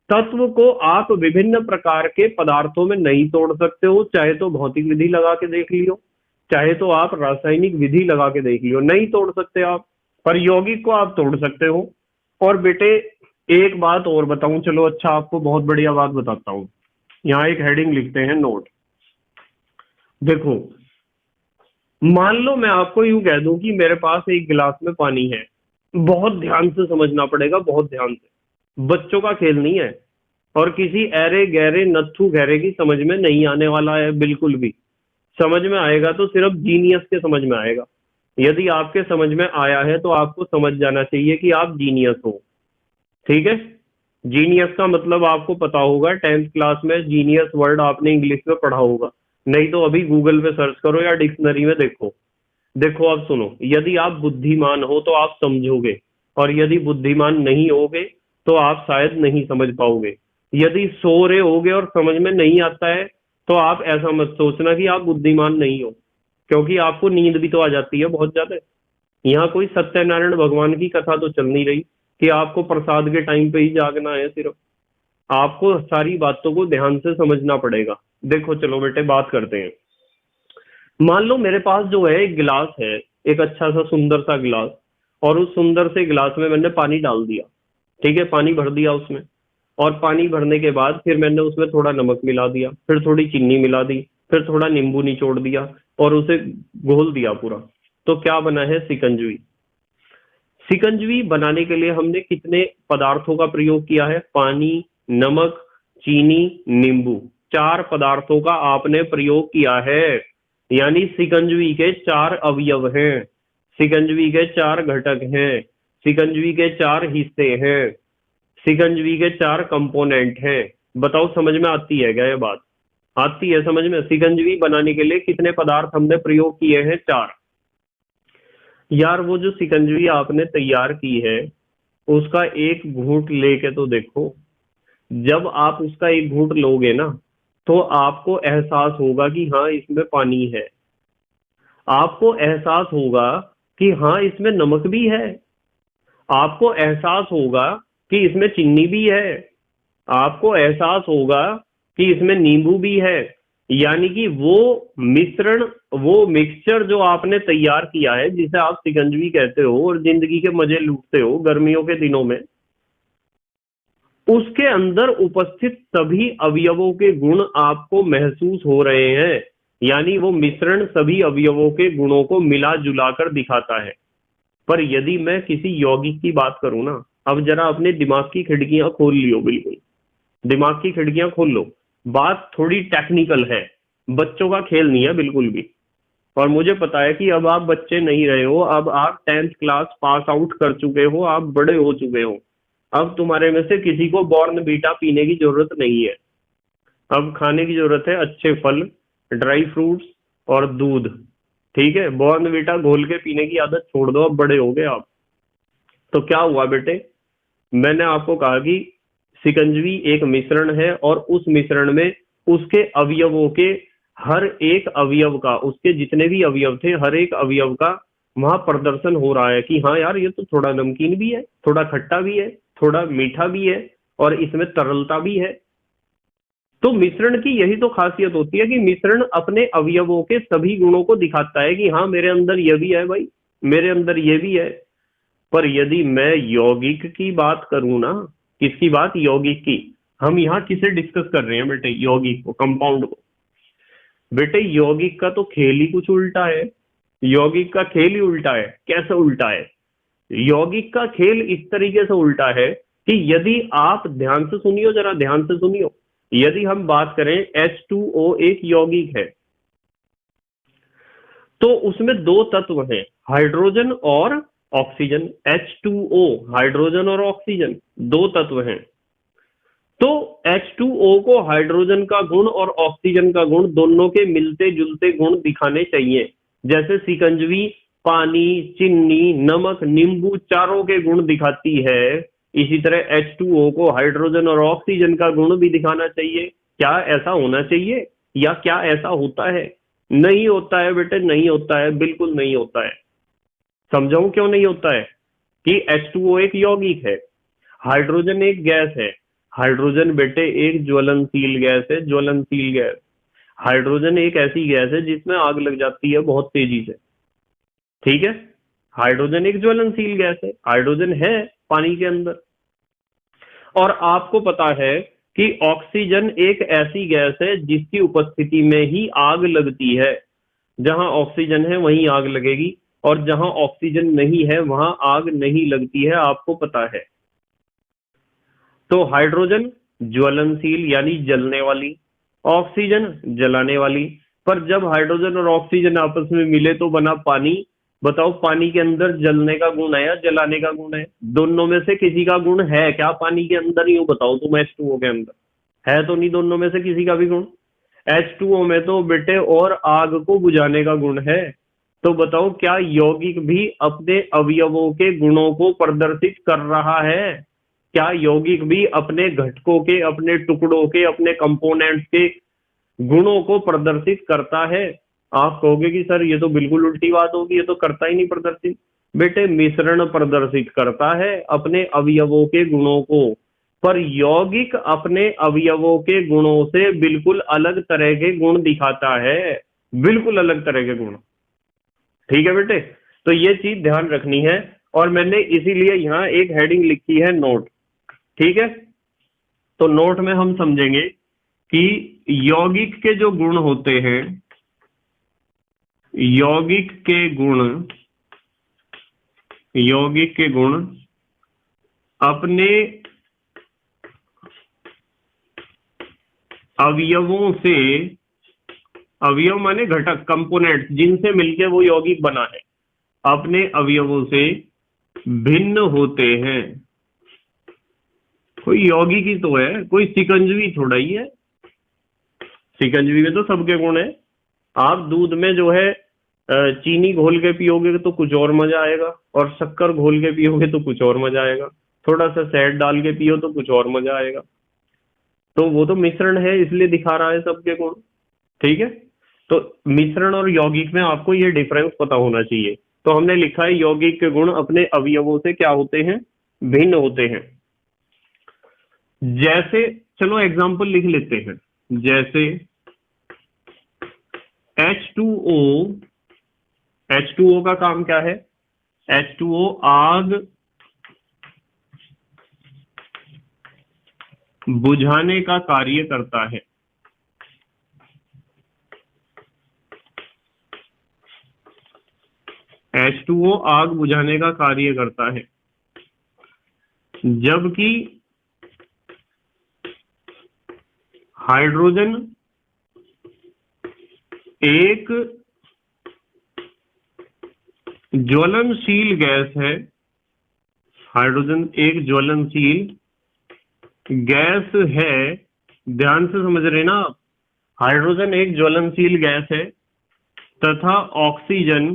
तत्व को आप विभिन्न प्रकार के पदार्थों में नहीं तोड़ सकते हो, चाहे तो भौतिक विधि लगा के देख लियो, चाहे तो आप रासायनिक विधि लगा के देख लियो, नहीं तोड़ सकते आप। पर यौगिक को आप तोड़ सकते हो। और बेटे एक बात और बताऊं, चलो अच्छा आपको बहुत बढ़िया बात बताता हूं। यहाँ एक हेडिंग लिखते हैं, नोट। देखो, मान लो मैं आपको यूं कह दूं कि मेरे पास एक गिलास में पानी है। बहुत ध्यान से समझना पड़ेगा, बहुत ध्यान से, बच्चों का खेल नहीं है और किसी ऐरे गहरे नत्थु गहरे की समझ में नहीं आने वाला है बिल्कुल भी। समझ में आएगा तो सिर्फ जीनियस के समझ में आएगा। यदि आपके समझ में आया है तो आपको समझ जाना चाहिए कि आप जीनियस हो, ठीक है। जीनियस का मतलब आपको पता होगा, 10th क्लास में जीनियस वर्ड आपने इंग्लिश में पढ़ा होगा, नहीं तो अभी गूगल पे सर्च करो या डिक्शनरी में देखो। देखो अब सुनो, यदि आप बुद्धिमान हो तो आप समझोगे, और यदि बुद्धिमान नहीं होगे तो आप शायद नहीं समझ पाओगे। यदि सो रहे होगे और समझ में नहीं आता है तो आप ऐसा मत सोचना कि आप बुद्धिमान नहीं हो, क्योंकि आपको नींद भी तो आ जाती है बहुत ज्यादा। यहाँ कोई सत्यनारायण भगवान की कथा तो चल नहीं रही कि आपको प्रसाद के टाइम पे ही जागना है। सिर्फ आपको सारी बातों को ध्यान से समझना पड़ेगा। देखो चलो बेटे बात करते हैं। मान लो मेरे पास जो है एक गिलास है, एक अच्छा सा सुंदर सा गिलास, और उस सुंदर से गिलास में मैंने पानी डाल दिया, ठीक है, पानी भर दिया उसमें। और पानी भरने के बाद फिर मैंने उसमें थोड़ा नमक मिला दिया, फिर थोड़ी चीनी मिला दी, फिर थोड़ा नींबू निचोड़ दिया और उसे घोल दिया पूरा। तो क्या बना है? शिकंजवी। शिकंजवी बनाने के लिए हमने कितने पदार्थों का प्रयोग किया है? पानी, नमक, चीनी, नींबू, 4 पदार्थों का आपने प्रयोग किया है। यानी शिकंजवी के 4 अवयव हैं, शिकंजवी के 4 घटक हैं, शिकंजवी के 4 हिस्से हैं, शिकंजवी के 4 कंपोनेंट हैं। बताओ समझ में आती है क्या ये बात? आती है समझ में? शिकंजवी बनाने के लिए कितने पदार्थ हमने प्रयोग किए हैं? 4। यार वो जो शिकंजवी आपने तैयार की है उसका एक घूंट लेके तो देखो। जब आप उसका एक घूंट लोगे ना तो आपको एहसास होगा कि हाँ इसमें पानी है। आपको एहसास होगा कि हाँ इसमें नमक भी है। आपको एहसास होगा कि इसमें चीनी भी है। आपको एहसास होगा कि इसमें नींबू भी है। यानी कि वो मिश्रण, वो मिक्सचर जो आपने तैयार किया है, जिसे आप शिकंजवी कहते हो और जिंदगी के मजे लूटते हो गर्मियों के दिनों में, उसके अंदर उपस्थित सभी अवयवों के गुण आपको महसूस हो रहे हैं। यानी वो मिश्रण सभी अवयवों के गुणों को मिला जुला कर दिखाता है। पर यदि मैं किसी यौगिक की बात करूं ना, अब जरा अपने दिमाग की खिड़कियां खोल लियो, बिल्कुल दिमाग की खिड़कियां खोल लो। बात थोड़ी टेक्निकल है, बच्चों का खेल नहीं है बिल्कुल भी। और मुझे पता है कि अब आप बच्चे नहीं रहे हो, अब आप 10th क्लास पास आउट कर चुके हो, आप बड़े हो चुके हो। अब तुम्हारे में से किसी को बॉर्नवीटा पीने की जरूरत नहीं है। अब खाने की जरूरत है अच्छे फल, ड्राई फ्रूट्स और दूध, ठीक है। बॉर्नवीटा घोल के पीने की आदत छोड़ दो, अब बड़े हो गए आप। तो क्या हुआ बेटे, मैंने आपको कहा कि शिकंजवी एक मिश्रण है और उस मिश्रण में उसके अवयवों के हर एक अवयव का, उसके जितने भी अवयव थे हर एक अवयव का वहां प्रदर्शन हो रहा है कि हाँ यार ये तो थोड़ा नमकीन भी है, थोड़ा खट्टा भी है, थोड़ा मीठा भी है और इसमें तरलता भी है। तो मिश्रण की यही तो खासियत होती है कि मिश्रण अपने अवयवों के सभी गुणों को दिखाता है कि हाँ मेरे अंदर ये भी है भाई, मेरे अंदर ये भी है। पर यदि मैं यौगिक की बात करूं ना, किसकी बात? यौगिक की। हम यहाँ किसे डिस्कस कर रहे हैं बेटे? यौगिक को, कंपाउंड को। बेटे यौगिक का तो खेल ही कुछ उल्टा है। यौगिक का खेल ही उल्टा है। कैसे उल्टा है? यौगिक का खेल इस तरीके से उल्टा है कि यदि आप ध्यान से सुनियो, जरा ध्यान से सुनियो। यदि हम बात करें H2O एक यौगिक है, तो उसमें दो तत्व हैं, हाइड्रोजन और ऑक्सीजन। H2O, हाइड्रोजन और ऑक्सीजन, दो तत्व हैं। तो H2O को हाइड्रोजन का गुण और ऑक्सीजन का गुण दोनों के मिलते जुलते गुण दिखाने चाहिए। जैसे सिकंजवी पानी, चीनी, नमक, नींबू चारों के गुण दिखाती है, इसी तरह H2O को हाइड्रोजन और ऑक्सीजन का गुण भी दिखाना चाहिए। क्या ऐसा होना चाहिए? या क्या ऐसा होता है? नहीं होता है बेटे, नहीं होता है, बिल्कुल नहीं होता है। समझाऊं क्यों नहीं होता है? कि H2O एक यौगिक है, हाइड्रोजन एक गैस है। हाइड्रोजन बेटे एक ज्वलनशील गैस है, ज्वलनशील गैस। हाइड्रोजन एक ऐसी गैस है जिसमें आग लग जाती है बहुत तेजी से। ठीक है, हाइड्रोजन एक ज्वलनशील गैस है, हाइड्रोजन है पानी के अंदर। और आपको पता है कि ऑक्सीजन एक ऐसी गैस है जिसकी उपस्थिति में ही आग लगती है। जहां ऑक्सीजन है वहीं आग लगेगी, और जहां ऑक्सीजन नहीं है वहां आग नहीं लगती है, आपको पता है। तो हाइड्रोजन ज्वलनशील यानी जलने वाली, ऑक्सीजन जलाने वाली। पर जब हाइड्रोजन और ऑक्सीजन आपस में मिले तो बना पानी। बताओ, पानी के अंदर जलने का गुण है या जलाने का गुण है? दोनों में से किसी का गुण है क्या पानी के अंदर? यूं बताओ तुम, H2O के अंदर है तो नहीं दोनों में से किसी का भी गुण? H2O में तो बेटे और आग को बुझाने का गुण है। तो बताओ, क्या यौगिक भी अपने अवयवों के गुणों को प्रदर्शित कर रहा है? क्या यौगिक भी अपने घटकों के, अपने टुकड़ों के, अपने कंपोनेंट्स के गुणों को प्रदर्शित करता है? आप कहोगे कि सर ये तो बिल्कुल उल्टी बात होगी, ये तो करता ही नहीं प्रदर्शित। बेटे मिश्रण प्रदर्शित करता है अपने अवयवों के गुणों को, पर यौगिक अपने अवयवों के गुणों से बिल्कुल अलग तरह के गुण दिखाता है, बिल्कुल अलग तरह के गुण। ठीक है बेटे, तो ये चीज ध्यान रखनी है। और मैंने इसीलिए यहाँ एक हेडिंग लिखी है, नोट। ठीक है, तो नोट में हम समझेंगे कि यौगिक के जो गुण होते हैं, यौगिक के गुण, यौगिक के गुण अपने अवयवों से, अवयव माने घटक, कंपोनेंट, जिनसे मिलकर वो यौगिक बना है, अपने अवयवों से भिन्न होते हैं। कोई यौगिक ही तो है, कोई सिकंजवी थोड़ा ही है। सिकंजवी में तो सबके गुण है। आप दूध में जो है चीनी घोल के पियोगे तो कुछ और मजा आएगा, और शक्कर घोल के पियोगे तो कुछ और मजा आएगा, थोड़ा सा शहद डाल के पियो तो कुछ और मजा आएगा। तो वो तो मिश्रण है, इसलिए दिखा रहा है सबके गुण। ठीक है, तो मिश्रण और यौगिक में आपको ये डिफरेंस पता होना चाहिए। तो हमने लिखा है यौगिक के गुण अपने अवयवों से क्या होते हैं? भिन्न होते हैं। जैसे, चलो एग्जाम्पल लिख लेते हैं। जैसे H2O, H2O का काम क्या है? H2O आग बुझाने का कार्य करता है। H2O आग बुझाने का कार्य करता है, जबकि हाइड्रोजन एक ज्वलनशील गैस है। हाइड्रोजन एक ज्वलनशील गैस है। ध्यान से समझ रहे ना आप? हाइड्रोजन एक ज्वलनशील गैस है, तथा ऑक्सीजन,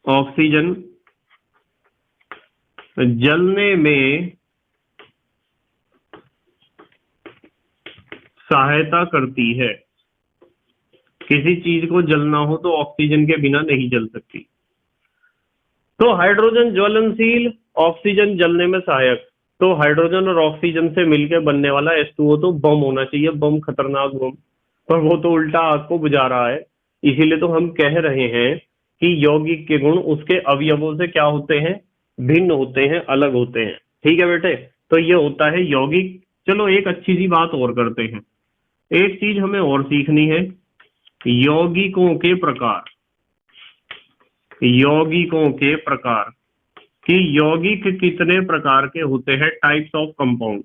ऑक्सीजन जलने में सहायता करती है। किसी चीज को जलना हो तो ऑक्सीजन के बिना नहीं जल सकती। तो हाइड्रोजन ज्वलनशील, ऑक्सीजन जलने में सहायक। तो हाइड्रोजन और ऑक्सीजन से मिलकर बनने वाला H2O तो बम होना चाहिए, बम, खतरनाक बम। पर वो तो उल्टा आग को बुझा रहा है। इसीलिए तो हम कह रहे हैं कि यौगिक के गुण उसके अवयवों से क्या होते हैं, भिन्न होते हैं, अलग होते हैं। ठीक है बेटे, तो ये होता है यौगिक। चलो एक अच्छी सी बात और करते हैं, एक चीज हमें और सीखनी है, यौगिकों के प्रकार। यौगिकों के प्रकार कि यौगिक कितने प्रकार के होते हैं, टाइप्स ऑफ कंपाउंड।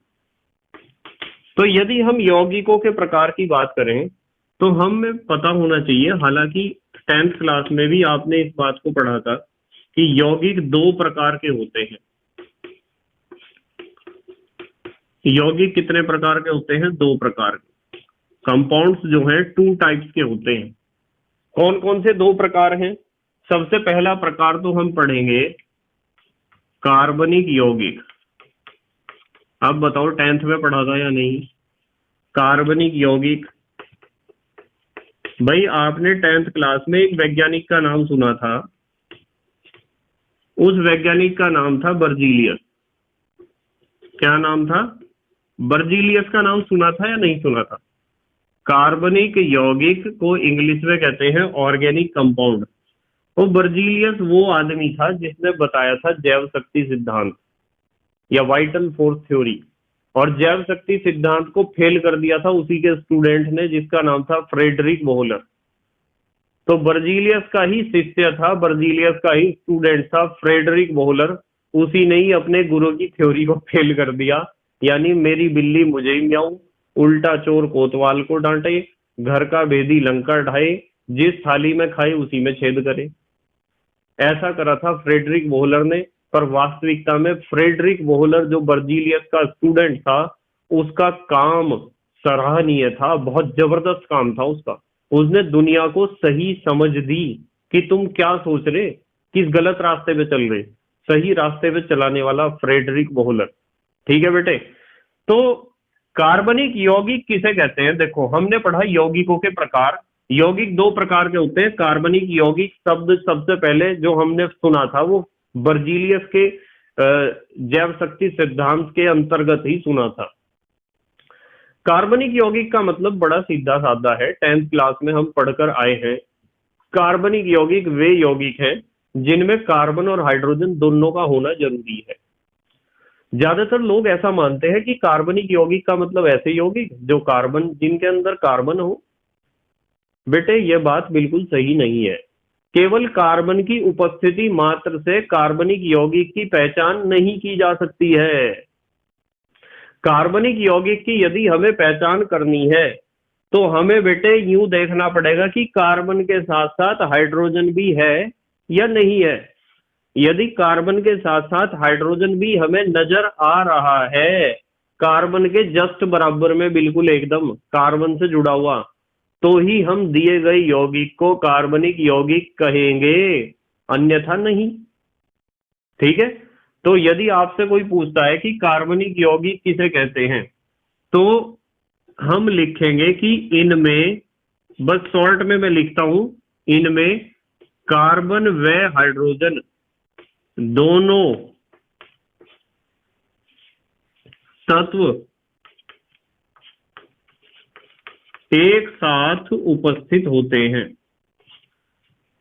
तो यदि हम यौगिकों के प्रकार की बात करें तो हमें पता होना चाहिए, हालांकि 10th क्लास में भी आपने इस बात को पढ़ा था कि यौगिक दो प्रकार के होते हैं। यौगिक कितने प्रकार के होते हैं, दो प्रकार के। कंपाउंड्स जो हैं 2 टाइप्स के होते हैं। कौन कौन से दो प्रकार हैं? सबसे पहला प्रकार तो हम पढ़ेंगे कार्बनिक यौगिक। अब बताओ 10th में पढ़ा था या नहीं? कार्बनिक यौगिक। भाई आपने 10th क्लास में एक वैज्ञानिक का नाम सुना था, उस वैज्ञानिक का नाम था बर्जीलियस। क्या नाम था? बर्जीलियस का नाम सुना था या नहीं सुना था? कार्बनिक यौगिक को इंग्लिश में कहते हैं ऑर्गेनिक कंपाउंड। वो बर्जीलियस वो आदमी था जिसने बताया था जैव शक्ति सिद्धांत या वाइटल फोर्स थ्योरी, और जैव शक्ति सिद्धांत को फेल कर दिया था उसी के स्टूडेंट ने जिसका नाम था फ्रेडरिक बोहलर। तो बर्जीलियस का ही शिष्य था, बर्जीलियस का ही स्टूडेंट था फ्रेडरिक बोहलर। उसी ने ही अपने गुरु की थ्योरी को फेल कर दिया, यानी मेरी बिल्ली मुझे ही म्याऊं, उल्टा चोर कोतवाल को डांटे, घर का भेदी लंका ढाए, जिस थाली में खाए उसी में छेद करे। ऐसा करा था फ्रेडरिक बोहलर ने। पर वास्तविकता में फ्रेडरिक बोहलर जो बर्जीलियस का स्टूडेंट था, उसका काम सराहनीय था, बहुत जबरदस्त काम था उसका। उसने दुनिया को सही समझ दी कि तुम क्या सोच रहे, किस गलत रास्ते पे चल रहे, सही रास्ते पे चलाने वाला फ्रेडरिक बोहलर। ठीक है बेटे, तो कार्बनिक यौगिक किसे कहते हैं? देखो हमने पढ़ा यौगिकों के प्रकार। यौगिक दो प्रकार के होते हैं। कार्बनिक यौगिक शब्द सबसे पहले जो हमने सुना था वो बर्जीलियस के जैव शक्ति सिद्धांत के अंतर्गत ही सुना था। कार्बनिक यौगिक का मतलब बड़ा सीधा साधा है, 10th क्लास में हम पढ़कर आए हैं। कार्बनिक यौगिक वे यौगिक हैं जिनमें कार्बन और हाइड्रोजन दोनों का होना जरूरी है। ज्यादातर लोग ऐसा मानते हैं कि कार्बनिक यौगिक का मतलब ऐसे यौगिक जो कार्बन, जिनके अंदर कार्बन हो। बेटे यह बात बिल्कुल सही नहीं है। केवल कार्बन की उपस्थिति मात्र से कार्बनिक यौगिक की पहचान नहीं की जा सकती है। कार्बनिक यौगिक की यदि हमें पहचान करनी है तो हमें बेटे यूं देखना पड़ेगा कि कार्बन के साथ साथ हाइड्रोजन भी है या नहीं है। यदि कार्बन के साथ साथ हाइड्रोजन भी हमें नजर आ रहा है, कार्बन के जस्ट बराबर में, बिल्कुल एकदम कार्बन से जुड़ा हुआ, तो ही हम दिए गए यौगिक को कार्बनिक यौगिक कहेंगे, अन्यथा नहीं। ठीक है, तो यदि आपसे कोई पूछता है कि कार्बनिक यौगिक किसे कहते हैं, तो हम लिखेंगे कि इनमें, बस शॉर्ट में मैं लिखता हूं, इनमें कार्बन व हाइड्रोजन दोनों तत्व एक साथ उपस्थित होते हैं।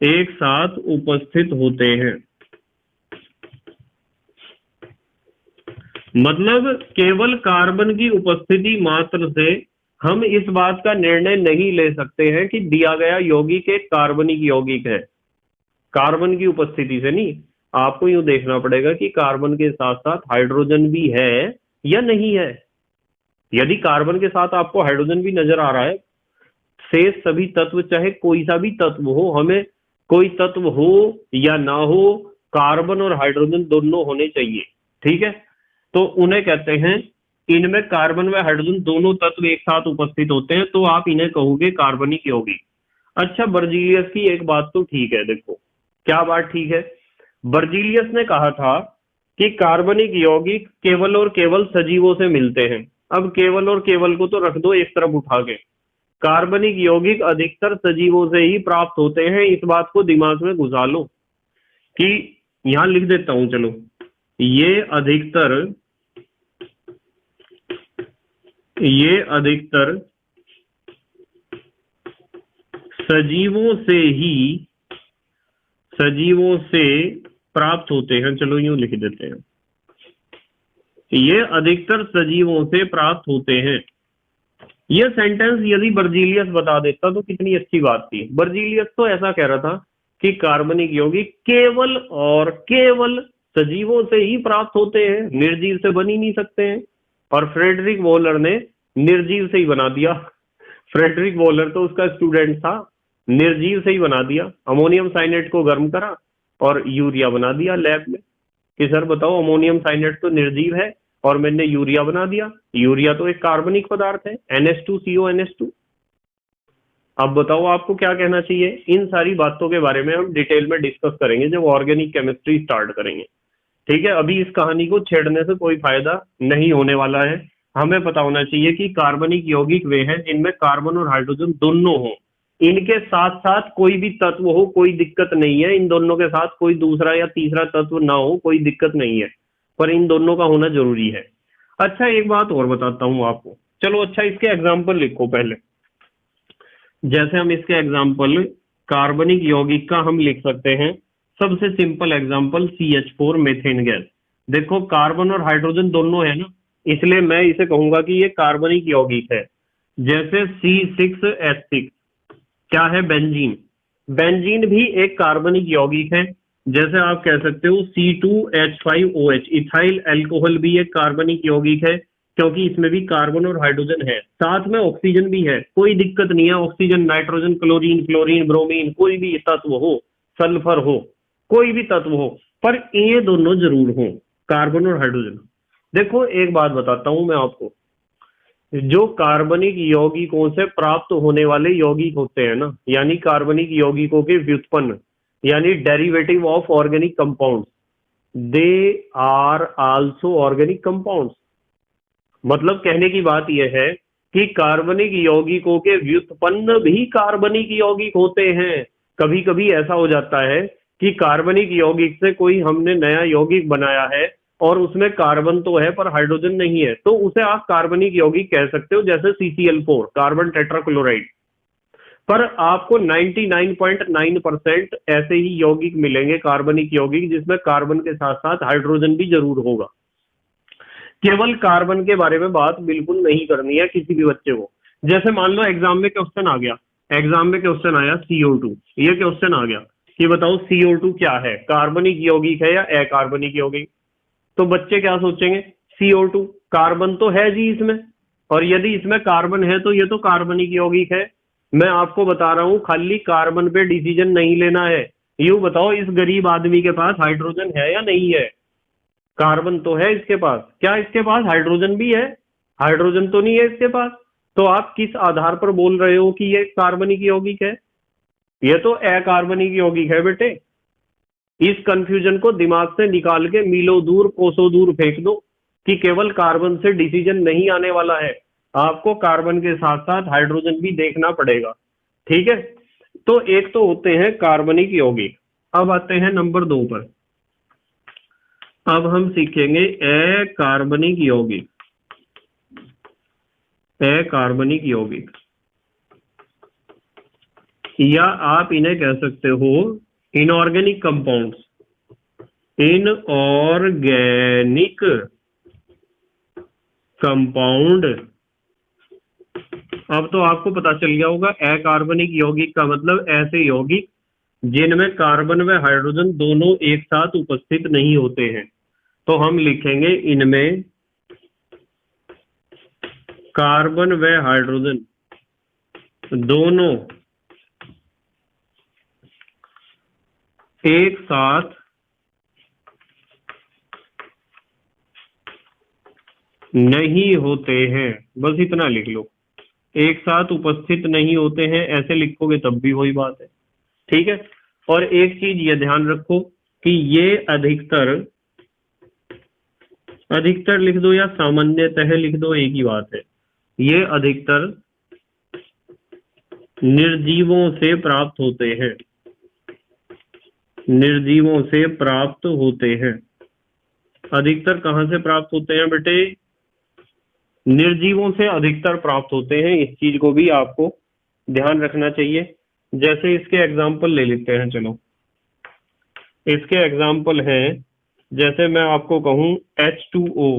एक साथ उपस्थित होते हैं मतलब केवल कार्बन की उपस्थिति मात्र से हम इस बात का निर्णय नहीं ले सकते हैं कि दिया गया यौगिक एक कार्बनिक यौगिक है। कार्बन की उपस्थिति से नहीं, आपको यूं देखना पड़ेगा कि कार्बन के साथ साथ हाइड्रोजन भी है या नहीं है। यदि कार्बन के साथ आपको हाइड्रोजन भी नजर आ रहा है, शेष सभी तत्व चाहे कोई सा भी तत्व हो, हमें कोई तत्व हो या ना हो, कार्बन और हाइड्रोजन दोनों होने चाहिए। ठीक है, तो उन्हें कहते हैं, इनमें कार्बन व हाइड्रोजन दोनों तत्व एक साथ उपस्थित होते हैं, तो आप इन्हें कहोगे कार्बनिक यौगिक। अच्छा, बर्जीलियस की एक बात तो ठीक है। देखो क्या बात ठीक है? बर्जीलियस ने कहा था कि कार्बनिक यौगिक केवल और केवल सजीवों से मिलते हैं। अब केवल और केवल को तो रख दो एक तरफ उठा के, कार्बनिक यौगिक अधिकतर सजीवों से ही प्राप्त होते हैं। इस बात को दिमाग में घुसा लो कि यहां लिख देता हूं, चलो, ये अधिकतर सजीवों से ही सजीवों से प्राप्त होते हैं, चलो यूं लिख देते हैं, ये अधिकतर सजीवों से प्राप्त होते हैं। ये सेंटेंस यदि बर्जीलियस बता देता तो कितनी अच्छी बात थी। बर्जीलियस तो ऐसा कह रहा था कि कार्बनिक यौगिक केवल और केवल सजीवों से ही प्राप्त होते हैं, निर्जीव से बन ही नहीं सकते हैं। और फ्रेडरिक वॉलर ने निर्जीव से ही बना दिया। फ्रेडरिक वॉलर तो उसका स्टूडेंट था, निर्जीव से ही बना दिया। अमोनियम साइनेट को गर्म करा और यूरिया बना दिया लैब में कि सर बताओ अमोनियम साइनेट तो निर्जीव है और मैंने यूरिया बना दिया। यूरिया तो एक कार्बनिक पदार्थ है, NH2CO NH2। अब बताओ आपको क्या कहना चाहिए। इन सारी बातों के बारे में हम डिटेल में डिस्कस करेंगे जब ऑर्गेनिक केमिस्ट्री स्टार्ट करेंगे। ठीक है, अभी इस कहानी को छेड़ने से कोई फायदा नहीं होने वाला है। हमें पता होना चाहिए कि कार्बनिक यौगिक वे हैं जिनमें कार्बन और हाइड्रोजन दोनों हो। इनके साथ साथ कोई भी तत्व हो, कोई दिक्कत नहीं है। इन दोनों के साथ कोई दूसरा या तीसरा तत्व ना हो, कोई दिक्कत नहीं है, पर इन दोनों का होना जरूरी है। अच्छा, एक बात और बताता हूं आपको। चलो अच्छा, इसके एग्जाम्पल लिखो पहले। जैसे हम इसके एग्जाम्पल कार्बनिक यौगिक का हम लिख सकते हैं। सबसे simple example CH4 methane gas. देखो कार्बन और हाइड्रोजन दोनों है ना, इसलिए मैं इसे कहूंगा कि ये कार्बनिक यौगिक है। जैसे C6H6 क्या है, बेंजीन। बेंजीन भी एक कार्बनिक यौगिक है। जैसे आप कह सकते हो C2H5OH, इथाइल अल्कोहल भी एक कार्बनिक यौगिक है, क्योंकि इसमें भी कार्बन और हाइड्रोजन है, साथ में ऑक्सीजन भी है। कोई दिक्कत नहीं है, oxygen, nitrogen, chlorine, fluorine, bromine, कोई भी तत्व हो, सल्फर हो, कोई भी तत्व हो, पर ये दोनों जरूर हो, कार्बन और हाइड्रोजन। देखो एक बात बताता हूं मैं आपको, जो कार्बनिक यौगिकों से प्राप्त होने वाले यौगिक होते हैं ना, यानी कार्बनिक यौगिकों के व्युत्पन्न, यानी derivative of organic compounds, they are also organic compounds. मतलब कहने की बात यह है कि कार्बनिक यौगिकों के व्युत्पन्न भी कार्बनिक यौगिक होते हैं। कभी कभी ऐसा हो जाता है कि कार्बनिक यौगिक से कोई हमने नया यौगिक बनाया है और उसमें कार्बन तो है पर हाइड्रोजन नहीं है, तो उसे आप कार्बनिक यौगिक कह सकते हो, जैसे CCl4 कार्बन टेट्राक्लोराइड। पर आपको 99.9% ऐसे ही यौगिक मिलेंगे, कार्बनिक यौगिक, जिसमें कार्बन के साथ साथ हाइड्रोजन भी जरूर होगा। केवल कार्बन के बारे में बात बिल्कुल नहीं करनी है किसी भी बच्चे को। जैसे मान लो एग्जाम में क्वेश्चन आ गया, एग्जाम में क्वेश्चन आया CO2, ये क्वेश्चन आ गया कि बताओ CO2 क्या है, कार्बनिक यौगिक है या अकार्बनिक यौगिक। तो बच्चे क्या सोचेंगे, CO2 कार्बन तो है जी इसमें, और यदि इसमें कार्बन है तो ये तो कार्बनिक यौगिक है। मैं आपको बता रहा हूं, खाली कार्बन पे डिसीजन नहीं लेना है। यूं बताओ, इस गरीब आदमी के पास हाइड्रोजन है या नहीं है। कार्बन तो है इसके पास, क्या इसके पास हाइड्रोजन भी है? हाइड्रोजन तो नहीं है इसके पास। तो आप किस आधार पर बोल रहे हो कि ये कार्बनिक यौगिक है? ये तो अकार्बनिक यौगिक है बेटे। इस कंफ्यूजन को दिमाग से निकाल के मीलों दूर, कोसों दूर फेंक दो कि केवल कार्बन से डिसीजन नहीं आने वाला है, आपको कार्बन के साथ साथ हाइड्रोजन भी देखना पड़ेगा। ठीक है, तो एक तो होते हैं कार्बनिक यौगिक। अब आते हैं नंबर 2 पर। अब हम सीखेंगे अकार्बनिक यौगिक। अकार्बनिक यौगिक, या आप इन्हें कह सकते हो इनऑर्गेनिक कंपाउंड्स। Inorganic compound. अब तो आपको पता चल गया होगा, अकार्बनिक यौगिक का मतलब ऐसे यौगिक जिनमें कार्बन व हाइड्रोजन दोनों एक साथ उपस्थित नहीं होते हैं। तो हम लिखेंगे इनमें कार्बन व हाइड्रोजन दोनों एक साथ नहीं होते हैं। बस इतना लिख लो, एक साथ उपस्थित नहीं होते हैं, ऐसे लिखोगे तब भी वही बात है। ठीक है, और एक चीज ये ध्यान रखो कि ये अधिकतर, अधिकतर लिख दो या सामान्यतः लिख दो, एक ही बात है। ये अधिकतर निर्जीवों से प्राप्त होते हैं, निर्जीवों से प्राप्त होते हैं। अधिकतर कहां से प्राप्त होते हैं बेटे? निर्जीवों से अधिकतर प्राप्त होते हैं। इस चीज को भी आपको ध्यान रखना चाहिए। जैसे इसके एग्जाम्पल ले लेते हैं, चलो इसके एग्जाम्पल हैं, जैसे मैं आपको कहूं H2O।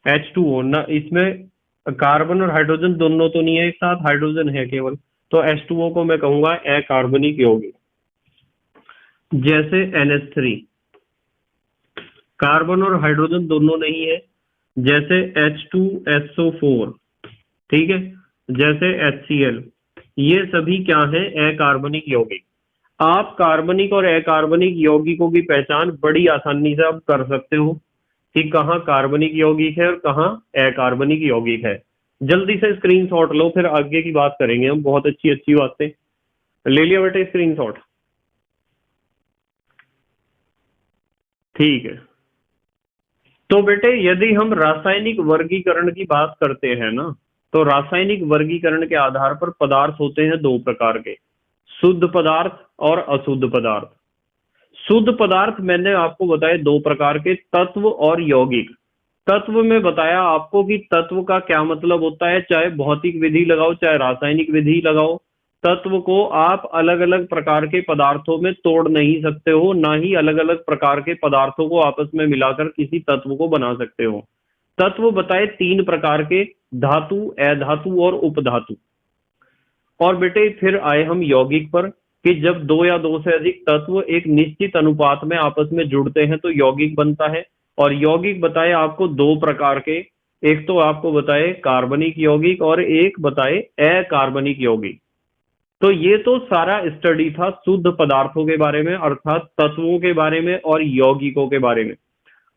H2O ना, इसमें कार्बन और हाइड्रोजन दोनों तो नहीं है एक साथ, हाइड्रोजन है केवल। तो H2O को मैं कहूंगा अकार्बनिक यौगिक। जैसे NH3, कार्बन और हाइड्रोजन दोनों नहीं है। जैसे H2SO4, ठीक है। जैसे HCl, ये सभी क्या है, अकार्बनिक यौगिक। आप कार्बनिक और अकार्बनिक यौगिकों की पहचान बड़ी आसानी से आप कर सकते हो कि कहाँ कार्बनिक यौगिक है और कहाँ अकार्बनिक यौगिक है। जल्दी से स्क्रीनशॉट लो, फिर आगे की बात करेंगे हम। बहुत अच्छी अच्छी बातें। ले लिया बेटे स्क्रीनशॉट? ठीक है। तो बेटे यदि हम रासायनिक वर्गीकरण की बात करते हैं ना, तो रासायनिक वर्गीकरण के आधार पर पदार्थ होते हैं दो प्रकार के, शुद्ध पदार्थ और अशुद्ध पदार्थ। शुद्ध पदार्थ मैंने आपको बताए दो प्रकार के, तत्व और यौगिक। तत्व में बताया आपको कि तत्व का क्या मतलब होता है, चाहे भौतिक विधि लगाओ चाहे रासायनिक विधि लगाओ, तत्व को आप अलग अलग प्रकार के पदार्थों में तोड़ नहीं सकते हो, ना ही अलग अलग प्रकार के पदार्थों को आपस में मिलाकर किसी तत्व को बना सकते हो। तत्व बताए तीन प्रकार के, धातु, अधातु और उपधातु। और बेटे फिर आए हम यौगिक पर, कि जब दो या दो से अधिक तत्व एक निश्चित अनुपात में आपस में जुड़ते हैं तो यौगिक बनता है। और यौगिक बताए आपको दो प्रकार के, एक तो आपको बताए कार्बनिक यौगिक और एक बताए अकार्बनिक यौगिक। तो ये तो सारा स्टडी था शुद्ध पदार्थों के बारे में, अर्थात तत्वों के बारे में और यौगिकों के बारे में।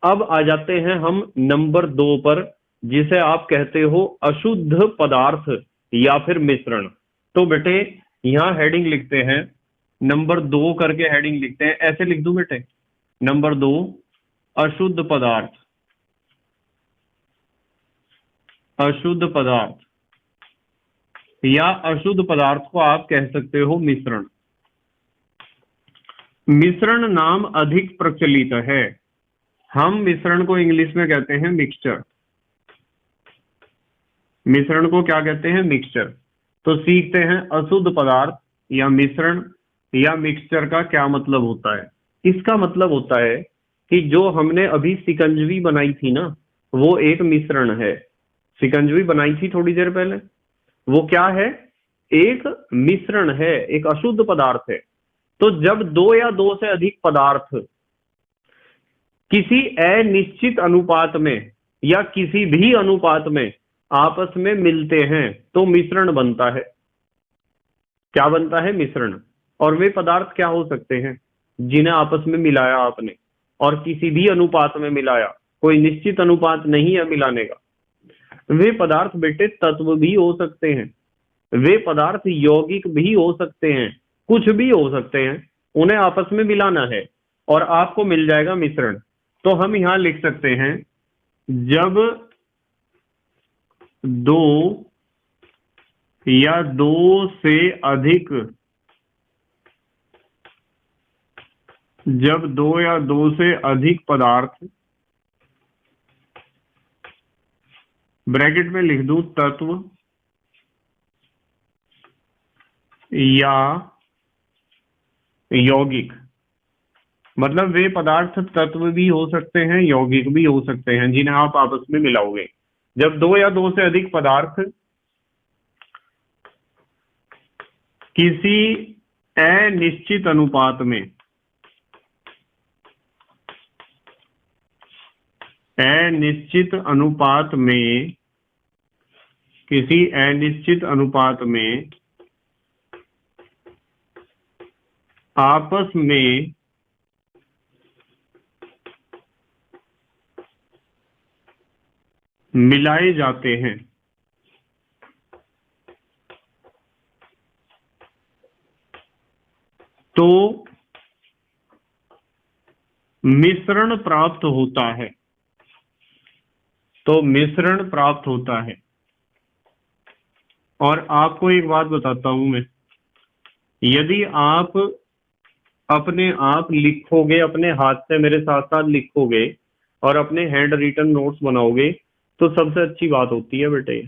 अब आ जाते हैं हम नंबर 2 पर, जिसे आप कहते हो अशुद्ध पदार्थ या फिर मिश्रण। तो बेटे यहां हेडिंग लिखते हैं, नंबर 2 करके हेडिंग लिखते हैं। ऐसे लिख दूं बेटे, नंबर 2 अशुद्ध पदार्थ। अशुद्ध पदार्थ या अशुद्ध पदार्थ को आप कह सकते हो मिश्रण। मिश्रण नाम अधिक प्रचलित है। हम मिश्रण को इंग्लिश में कहते हैं मिक्सचर। मिश्रण को क्या कहते हैं, मिक्सचर। तो सीखते हैं अशुद्ध पदार्थ या मिश्रण या मिक्सचर का क्या मतलब होता है। इसका मतलब होता है कि जो हमने अभी सिकंजवी बनाई थी ना, वो एक मिश्रण है। सिकंजवी बनाई थी थोड़ी देर पहले, वो क्या है, एक मिश्रण है, एक अशुद्ध पदार्थ है। तो जब दो या दो से अधिक पदार्थ किसी अनिश्चित अनुपात में या किसी भी अनुपात में आपस में मिलते हैं तो मिश्रण बनता है। क्या बनता है, मिश्रण। और वे पदार्थ क्या हो सकते हैं, जिन्हें आपस में मिलाया आपने और किसी भी अनुपात में मिलाया, कोई निश्चित अनुपात नहीं है मिलाने का। वे पदार्थ बेटे तत्व भी हो सकते हैं, वे पदार्थ यौगिक भी हो सकते हैं, कुछ भी हो सकते हैं। उन्हें आपस में मिलाना है और आपको मिल जाएगा मिश्रण। तो हम यहां लिख सकते हैं, जब दो या दो से अधिक, जब दो या दो से अधिक पदार्थ, ब्रैकेट में लिख दूं तत्व या यौगिक, मतलब वे पदार्थ तत्व भी हो सकते हैं यौगिक भी हो सकते हैं, जिन्हें आप आपस में मिलाओगे। जब दो या दो से अधिक पदार्थ किसी अनिश्चित अनुपात में, अनिश्चित अनुपात में, किसी अनिश्चित अनुपात में आपस में मिलाए जाते हैं तो मिश्रण प्राप्त होता है। तो मिश्रण प्राप्त होता है। और आपको एक बात बताता हूं मैं, यदि आप अपने आप लिखोगे, अपने हाथ से मेरे साथ साथ लिखोगे और अपने हैंड रिटन नोट्स बनाओगे, तो सबसे अच्छी बात होती है बेटे,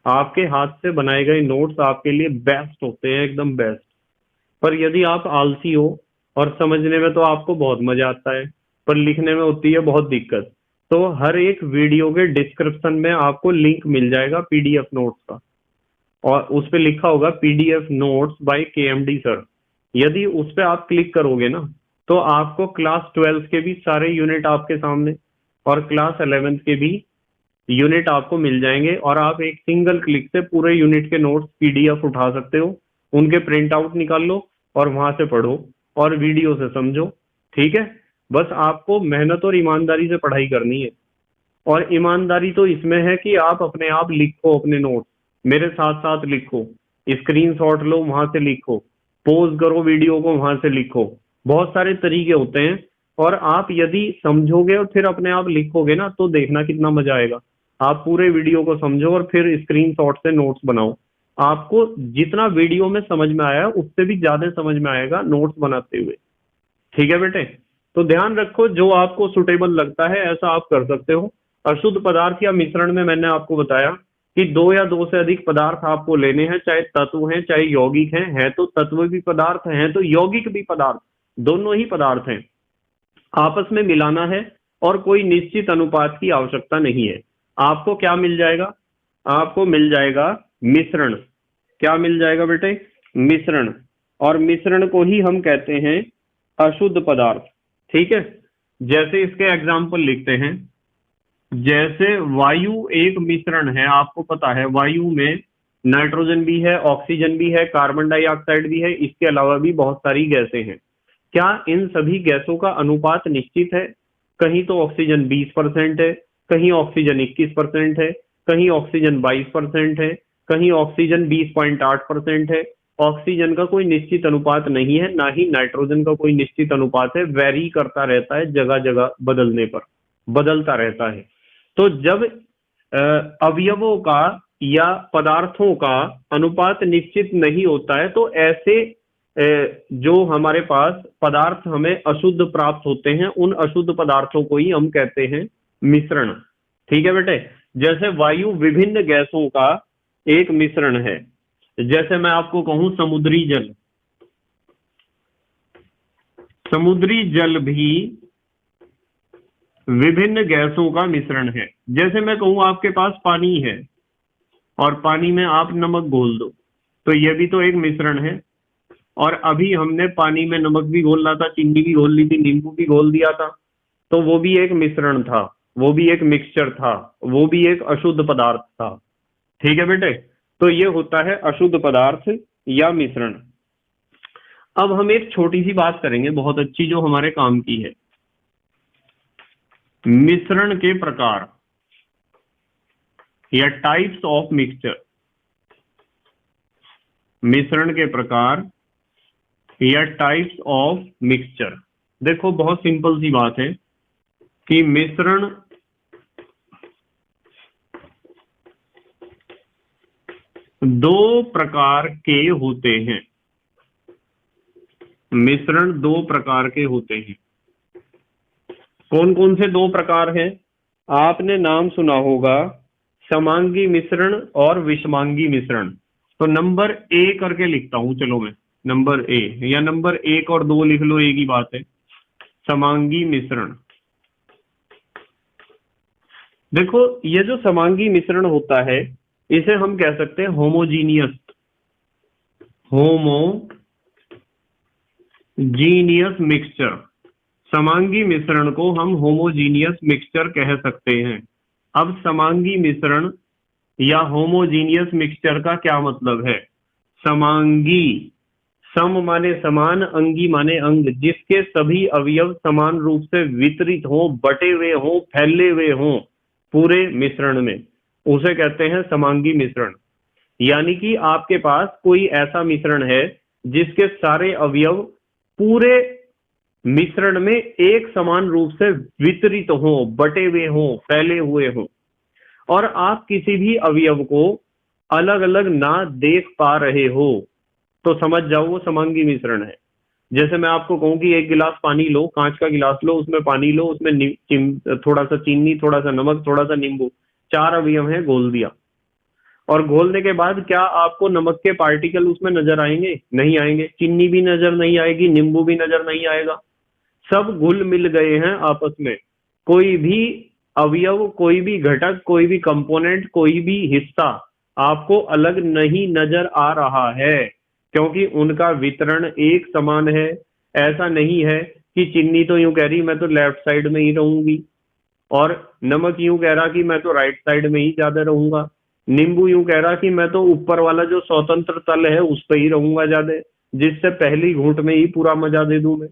आपके हाथ से बनाए गए नोट्स आपके लिए बेस्ट होते हैं, एकदम बेस्ट। पर यदि आप आलसी हो और समझने में तो आपको बहुत मजा आता है, पर लिखने में होती है बहुत दिक्कत। तो हर एक वीडियो के डिस्क्रिप्शन में आपको लिंक मिल जाएगा पीडीएफ नोट्स का, और उस पे लिखा होगा पीडीएफ नोट्स बाय केएमडी सर। यदि उस पे आप क्लिक करोगे ना, तो आपको क्लास 12 के भी सारे यूनिट आपके सामने, और क्लास 11 के भी यूनिट आपको मिल जाएंगे, और आप एक सिंगल क्लिक से पूरे यूनिट के नोट्स पीडीएफ उठा सकते हो, उनके प्रिंट आउट निकाल लो और वहां से पढ़ो और वीडियो से समझो। ठीक है, बस आपको मेहनत और ईमानदारी से पढ़ाई करनी है। और ईमानदारी तो इसमें है कि आप अपने आप लिखो अपने नोट्स, मेरे साथ साथ लिखो, स्क्रीनशॉट लो वहां से लिखो, पोज करो वीडियो को वहां से लिखो। बहुत सारे तरीके होते हैं, और आप यदि समझोगे और फिर अपने आप लिखोगे ना, तो देखना कितना मजा आएगा। आप पूरे वीडियो को समझो और फिर स्क्रीनशॉट से नोट्स बनाओ। आपको जितना वीडियो में समझ में आया उससे भी ज्यादा समझ में आएगा नोट्स बनाते हुए। ठीक है बेटे, तो ध्यान रखो, जो आपको सुटेबल लगता है ऐसा आप कर सकते हो। अशुद्ध पदार्थ या मिश्रण में मैंने आपको बताया कि दो या दो से अधिक पदार्थ आपको लेने हैं, चाहे तत्व हैं चाहे यौगिक हैं, है तो तत्व भी पदार्थ हैं तो यौगिक भी पदार्थ, दोनों ही पदार्थ हैं। आपस में मिलाना है और कोई निश्चित अनुपात की आवश्यकता नहीं है। आपको क्या मिल जाएगा? आपको मिल जाएगा मिश्रण। क्या मिल जाएगा बेटे? मिश्रण। और मिश्रण को ही हम कहते हैं अशुद्ध पदार्थ। ठीक है, जैसे इसके एग्जाम्पल लिखते हैं, जैसे वायु एक मिश्रण है, आपको पता है वायु में नाइट्रोजन भी है, ऑक्सीजन भी है, कार्बन डाइऑक्साइड भी है, इसके अलावा भी बहुत सारी गैसें हैं। क्या इन सभी गैसों का अनुपात निश्चित है? कहीं तो ऑक्सीजन 20% है, कहीं ऑक्सीजन 21% है, कहीं ऑक्सीजन 22% है, कहीं ऑक्सीजन 20.8% है। ऑक्सीजन का कोई निश्चित अनुपात नहीं है, ना ही नाइट्रोजन का कोई निश्चित अनुपात है, वेरी करता रहता है, जगह जगह बदलने पर बदलता रहता है। तो जब अवयवों का या पदार्थों का अनुपात निश्चित नहीं होता है, तो ऐसे जो हमारे पास पदार्थ हमें अशुद्ध प्राप्त होते हैं, उन अशुद्ध पदार्थों को ही हम कहते हैं मिश्रण। ठीक है बेटे, जैसे वायु विभिन्न गैसों का एक मिश्रण है। जैसे मैं आपको कहूं समुद्री जल, समुद्री जल भी विभिन्न गैसों का मिश्रण है। जैसे मैं कहूं आपके पास पानी है और पानी में आप नमक घोल दो, तो यह भी तो एक मिश्रण है। और अभी हमने पानी में नमक भी घोल था, चीनी भी घोल ली थी, नींबू भी घोल दिया था, तो वो भी एक मिश्रण था, वो भी एक मिक्सचर था, वो भी एक अशुद्ध पदार्थ था। ठीक है बेटे, तो ये होता है अशुद्ध पदार्थ या मिश्रण। अब हम एक छोटी सी बात करेंगे बहुत अच्छी, जो हमारे काम की है। मिश्रण के प्रकार या टाइप्स ऑफ मिक्सचर। मिश्रण के प्रकार या टाइप्स ऑफ मिक्सचर। देखो बहुत सिंपल सी बात है कि मिश्रण दो प्रकार के होते हैं। मिश्रण दो प्रकार के होते हैं। कौन कौन से दो प्रकार हैं? आपने नाम सुना होगा समांगी मिश्रण और विषमांगी मिश्रण। तो नंबर ए करके लिखता हूं, चलो मैं नंबर ए, या नंबर 1 और 2 लिख लो, एक ही बात है। समांगी मिश्रण। देखो ये जो समांगी मिश्रण होता है, इसे हम कह सकते हैं होमोजीनियस, होमोजीनियस मिक्सचर। समांगी मिश्रण को हम होमोजीनियस मिक्सचर कह सकते हैं। अब समांगी मिश्रण या होमोजीनियस मिक्सचर का क्या मतलब है? समांगी, सम माने समान, अंगी माने अंग, जिसके सभी अवयव समान रूप से वितरित हो, बटे हुए हो, फैले हुए हो पूरे मिश्रण में, उसे कहते हैं समांगी मिश्रण। यानी कि आपके पास कोई ऐसा मिश्रण है जिसके सारे अवयव पूरे मिश्रण में एक समान रूप से वितरित हो, बटे हुए हो, फैले हुए हो, और आप किसी भी अवयव को अलग अलग ना देख पा रहे हो, तो समझ जाओ वो समांगी मिश्रण है। जैसे मैं आपको कहूं कि एक गिलास पानी लो, कांच का गिलास लो, उसमें पानी लो, उसमें थोड़ा सा चीनी, थोड़ा सा नमक, थोड़ा सा नींबू, 4 अवयव हैं, घोल दिया। और घोलने के बाद क्या आपको नमक के पार्टिकल उसमें नजर आएंगे? नहीं आएंगे। चीनी भी नजर नहीं आएगी, नींबू भी नजर नहीं आएगा। सब घुल मिल गए हैं आपस में। कोई भी अवयव, कोई भी घटक, कोई भी कंपोनेंट, कोई भी हिस्सा आपको अलग नहीं नजर आ रहा है, क्योंकि उनका वितरण एक समान है। ऐसा नहीं है कि चीनी तो यूं कह रही मैं तो लेफ्ट साइड में ही रहूंगी, और नमक यूं कह रहा कि मैं तो राइट साइड में ही ज्यादा रहूंगा, नींबू यूं कह रहा कि मैं तो ऊपर वाला जो स्वतंत्र तल है उस पर ही रहूंगा ज्यादा, जिससे पहली घूंट में ही पूरा मजा दे दूं मैं।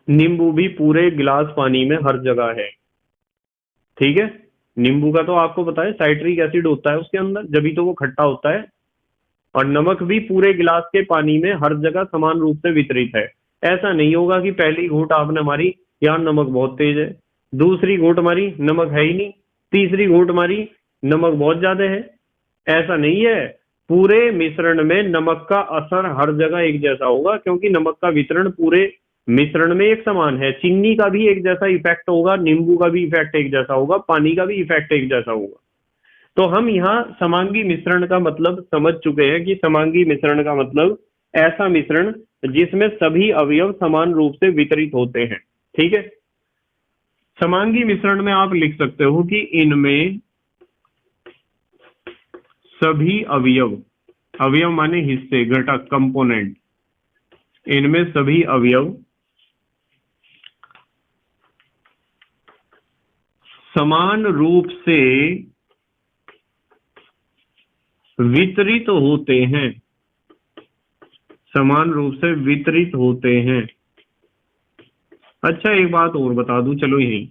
नींबू भी पूरे गिलास पानी में हर जगह है, ठीक है। नींबू का तो आपको पता है साइट्रिक एसिड होता है उसके अंदर, जभी तो वो खट्टा होता है। और नमक भी पूरे गिलास के पानी में हर जगह समान रूप से वितरित है। ऐसा नहीं होगा कि पहली घूंट आपने मारी, यार नमक बहुत तेज है, दूसरी घूंट मारी नमक है ही नहीं, तीसरी घूंट मारी नमक बहुत ज्यादा है। ऐसा नहीं है। पूरे मिश्रण में नमक का असर हर जगह एक जैसा होगा, क्योंकि नमक का वितरण पूरे मिश्रण में एक समान है। चीनी का भी एक जैसा इफेक्ट होगा, नींबू का भी इफेक्ट एक जैसा होगा, पानी का भी इफेक्ट एक जैसा होगा। तो हम यहाँ समांगी मिश्रण का मतलब समझ चुके हैं कि समांगी मिश्रण का मतलब ऐसा मिश्रण जिसमें सभी अवयव समान रूप से वितरित होते हैं, ठीक है। समांगी मिश्रण में आप लिख सकते हो कि इनमें सभी अवयव, अवयव माने हिस्से, घटक, कंपोनेंट, इनमें सभी अवयव समान रूप से वितरित होते हैं, समान रूप से वितरित होते हैं। अच्छा एक बात और बता दूं, चलो यही,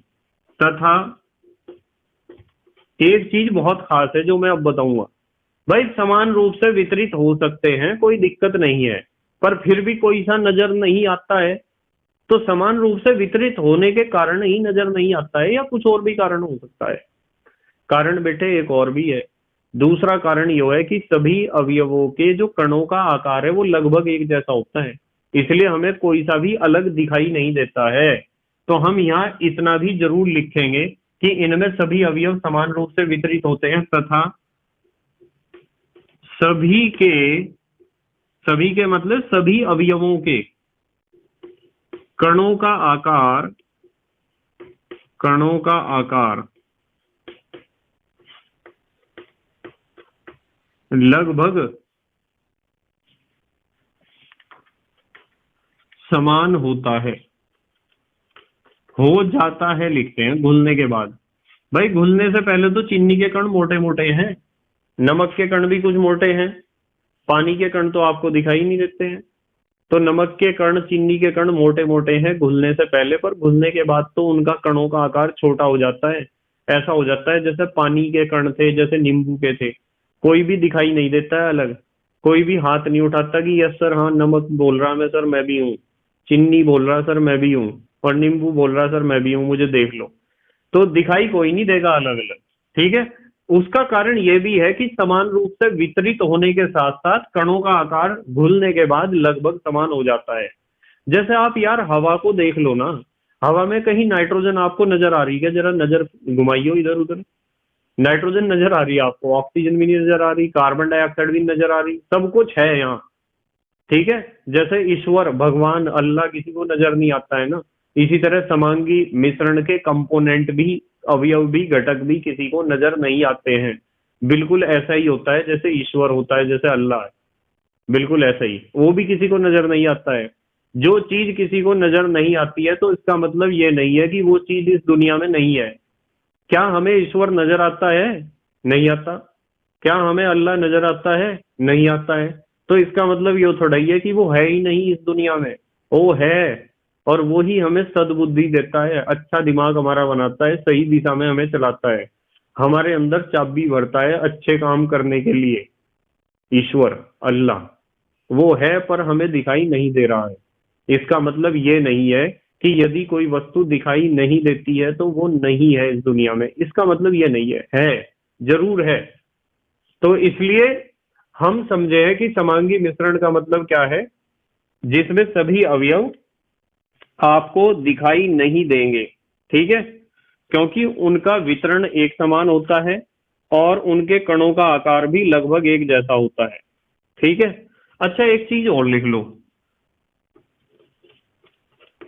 तथा एक चीज बहुत खास है जो मैं अब बताऊंगा। भाई समान रूप से वितरित हो सकते हैं, कोई दिक्कत नहीं है, पर फिर भी कोई सा नजर नहीं आता है, तो समान रूप से वितरित होने के कारण ही नजर नहीं आता है, या कुछ और भी कारण हो सकता है? कारण बेटे एक और भी है। दूसरा कारण यह है कि सभी अवयवों के जो कणों का आकार है वो लगभग एक जैसा होता है, इसलिए हमें कोई सा भी अलग दिखाई नहीं देता है। तो हम यहाँ इतना भी जरूर लिखेंगे कि इनमें सभी अवयव समान रूप से वितरित होते हैं, तथा सभी के मतलब सभी अवयवों के कणों का आकार, कणों का आकार लगभग समान होता है, हो जाता है लिखते हैं घुलने के बाद। भाई घुलने से पहले तो चीनी के कण मोटे मोटे हैं, नमक के कण भी कुछ मोटे हैं, पानी के कण तो आपको दिखाई नहीं देते हैं। तो नमक के कण, चीनी के कण मोटे मोटे हैं घुलने से पहले, पर घुलने के बाद तो उनका कणों का आकार छोटा हो जाता है। ऐसा हो जाता है जैसे पानी के कण थे, जैसे नींबू के थे, कोई भी दिखाई नहीं देता है अलग। कोई भी हाथ नहीं उठाता कि यस सर, हाँ नमक बोल रहा मैं सर मैं भी हूँ, चीनी बोल रहा सर मैं भी हूँ, और नींबू बोल रहा सर मैं भी हूँ, मुझे देख लो। तो दिखाई कोई नहीं देगा अलग अलग, ठीक है। उसका कारण यह भी है कि समान रूप से वितरित होने के साथ साथ कणों का आकार घुलने के बाद लगभग समान हो जाता है। जैसे आप यार हवा को देख लो ना, हवा में कहीं नाइट्रोजन आपको नजर आ रही है क्या? जरा नजर घुमाइयो इधर उधर, नाइट्रोजन नजर आ रही है आपको? ऑक्सीजन भी नहीं नजर आ रही, कार्बन डाइऑक्साइड भी नहीं नजर आ रही, सब कुछ है यहाँ, ठीक है। जैसे ईश्वर, भगवान, अल्लाह किसी को नजर नहीं आता है ना, इसी तरह समांगी मिश्रण के कंपोनेंट भी, अवयव भी, घटक भी किसी को नजर नहीं आते हैं। बिल्कुल ऐसा ही होता है जैसे ईश्वर होता है, जैसे अल्लाह है, बिल्कुल ऐसा ही वो भी किसी को नजर नहीं आता है। जो चीज किसी को नजर नहीं आती है तो इसका मतलब ये नहीं है कि वो चीज इस दुनिया में नहीं है। क्या हमें ईश्वर नजर आता है? नहीं आता। क्या हमें अल्लाह नजर आता है? नहीं आता है। तो इसका मतलब ये थोड़ा ही है कि वो है ही नहीं इस दुनिया में, वो है। और वो ही हमें सद्बुद्धि देता है, अच्छा दिमाग हमारा बनाता है, सही दिशा में हमें चलाता है, हमारे अंदर चाबी भरता है अच्छे काम करने के लिए। ईश्वर, अल्लाह वो है, पर हमें दिखाई नहीं दे रहा है। इसका मतलब ये नहीं है कि यदि कोई वस्तु दिखाई नहीं देती है तो वो नहीं है इस दुनिया में, इसका मतलब ये नहीं है जरूर है। तो इसलिए हम समझे हैं कि समांगी मिश्रण का मतलब क्या है, जिसमें सभी अवयव आपको दिखाई नहीं देंगे, ठीक है, क्योंकि उनका वितरण एक समान होता है, और उनके कणों का आकार भी लगभग एक जैसा होता है। ठीक है। अच्छा, एक चीज और लिख लो,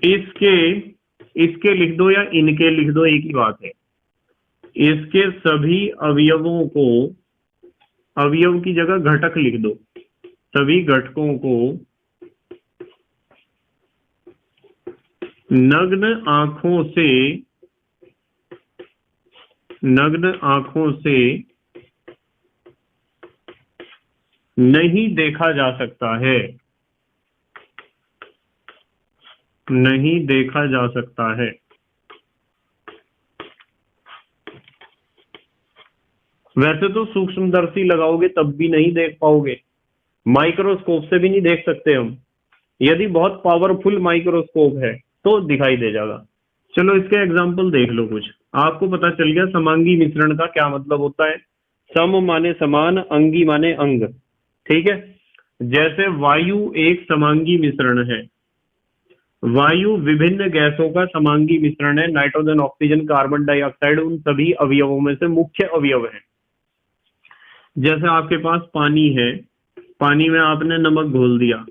इसके इसके लिख दो या इनके लिख दो, एक ही बात है। इसके सभी अवयवों को, अवयव की जगह घटक लिख दो, सभी घटकों को नग्न आंखों से नहीं देखा जा सकता है, नहीं देखा जा सकता है। वैसे तो सूक्ष्मदर्शी लगाओगे तब भी नहीं देख पाओगे, माइक्रोस्कोप से भी नहीं देख सकते हम। यदि बहुत पावरफुल माइक्रोस्कोप है तो दिखाई दे जाएगा। चलो इसके एग्जाम्पल देख लो कुछ, आपको पता चल गया समांगी मिश्रण का क्या मतलब होता है। सम माने समान, अंगी माने अंग। ठीक है। जैसे वायु एक समांगी मिश्रण है, वायु विभिन्न गैसों का समांगी मिश्रण है, नाइट्रोजन, ऑक्सीजन, कार्बन डाइऑक्साइड उन सभी अवयवों में से मुख्य अवयव है। जैसे आपके पास पानी है, पानी में आपने नमक घोल दिया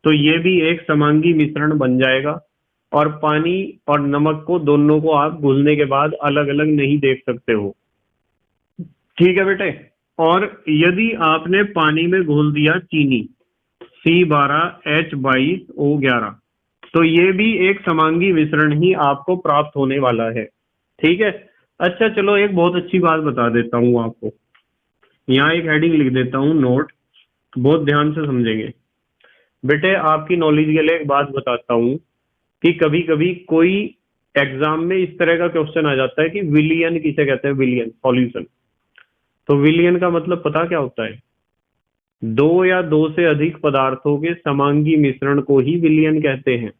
तो ये भी एक समांगी मिश्रण बन जाएगा, और पानी और नमक को दोनों को आप घुलने के बाद अलग अलग नहीं देख सकते हो। ठीक है बेटे। और यदि आपने पानी में घोल दिया चीनी C12H22O11, तो ये भी एक समांगी मिश्रण ही आपको प्राप्त होने वाला है। ठीक है। अच्छा चलो, एक बहुत अच्छी बात बता देता हूं आपको, यहाँ एक हेडिंग लिख देता हूं, नोट, बहुत ध्यान से समझेंगे बेटे। आपकी नॉलेज के लिए एक बात बताता हूं कि कभी कभी कोई एग्जाम में इस तरह का क्वेश्चन आ जाता है कि विलियन किसे कहते हैं, विलियन सॉल्यूशन। तो विलियन का मतलब पता क्या होता है? दो या दो से अधिक पदार्थों के समांगी मिश्रण को ही विलियन कहते हैं।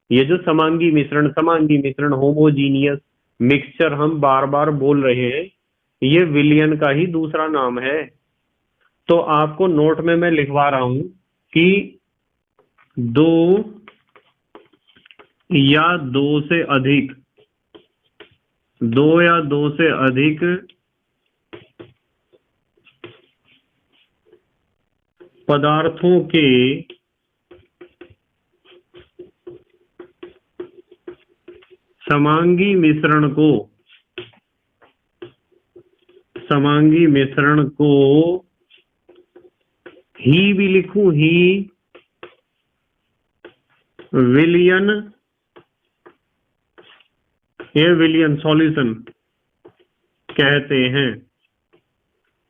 ये जो समांगी मिश्रण होमोजीनियस मिक्सचर हम बार बार बोल रहे हैं, ये विलियन का ही दूसरा नाम है। तो आपको नोट में मैं लिखवा रहा हूं कि दो या दो से अधिक, दो या दो से अधिक पदार्थों के समांगी मिश्रण को ही भी लिखूं, ही विलियन, ये विलियन सॉल्यूशन कहते हैं।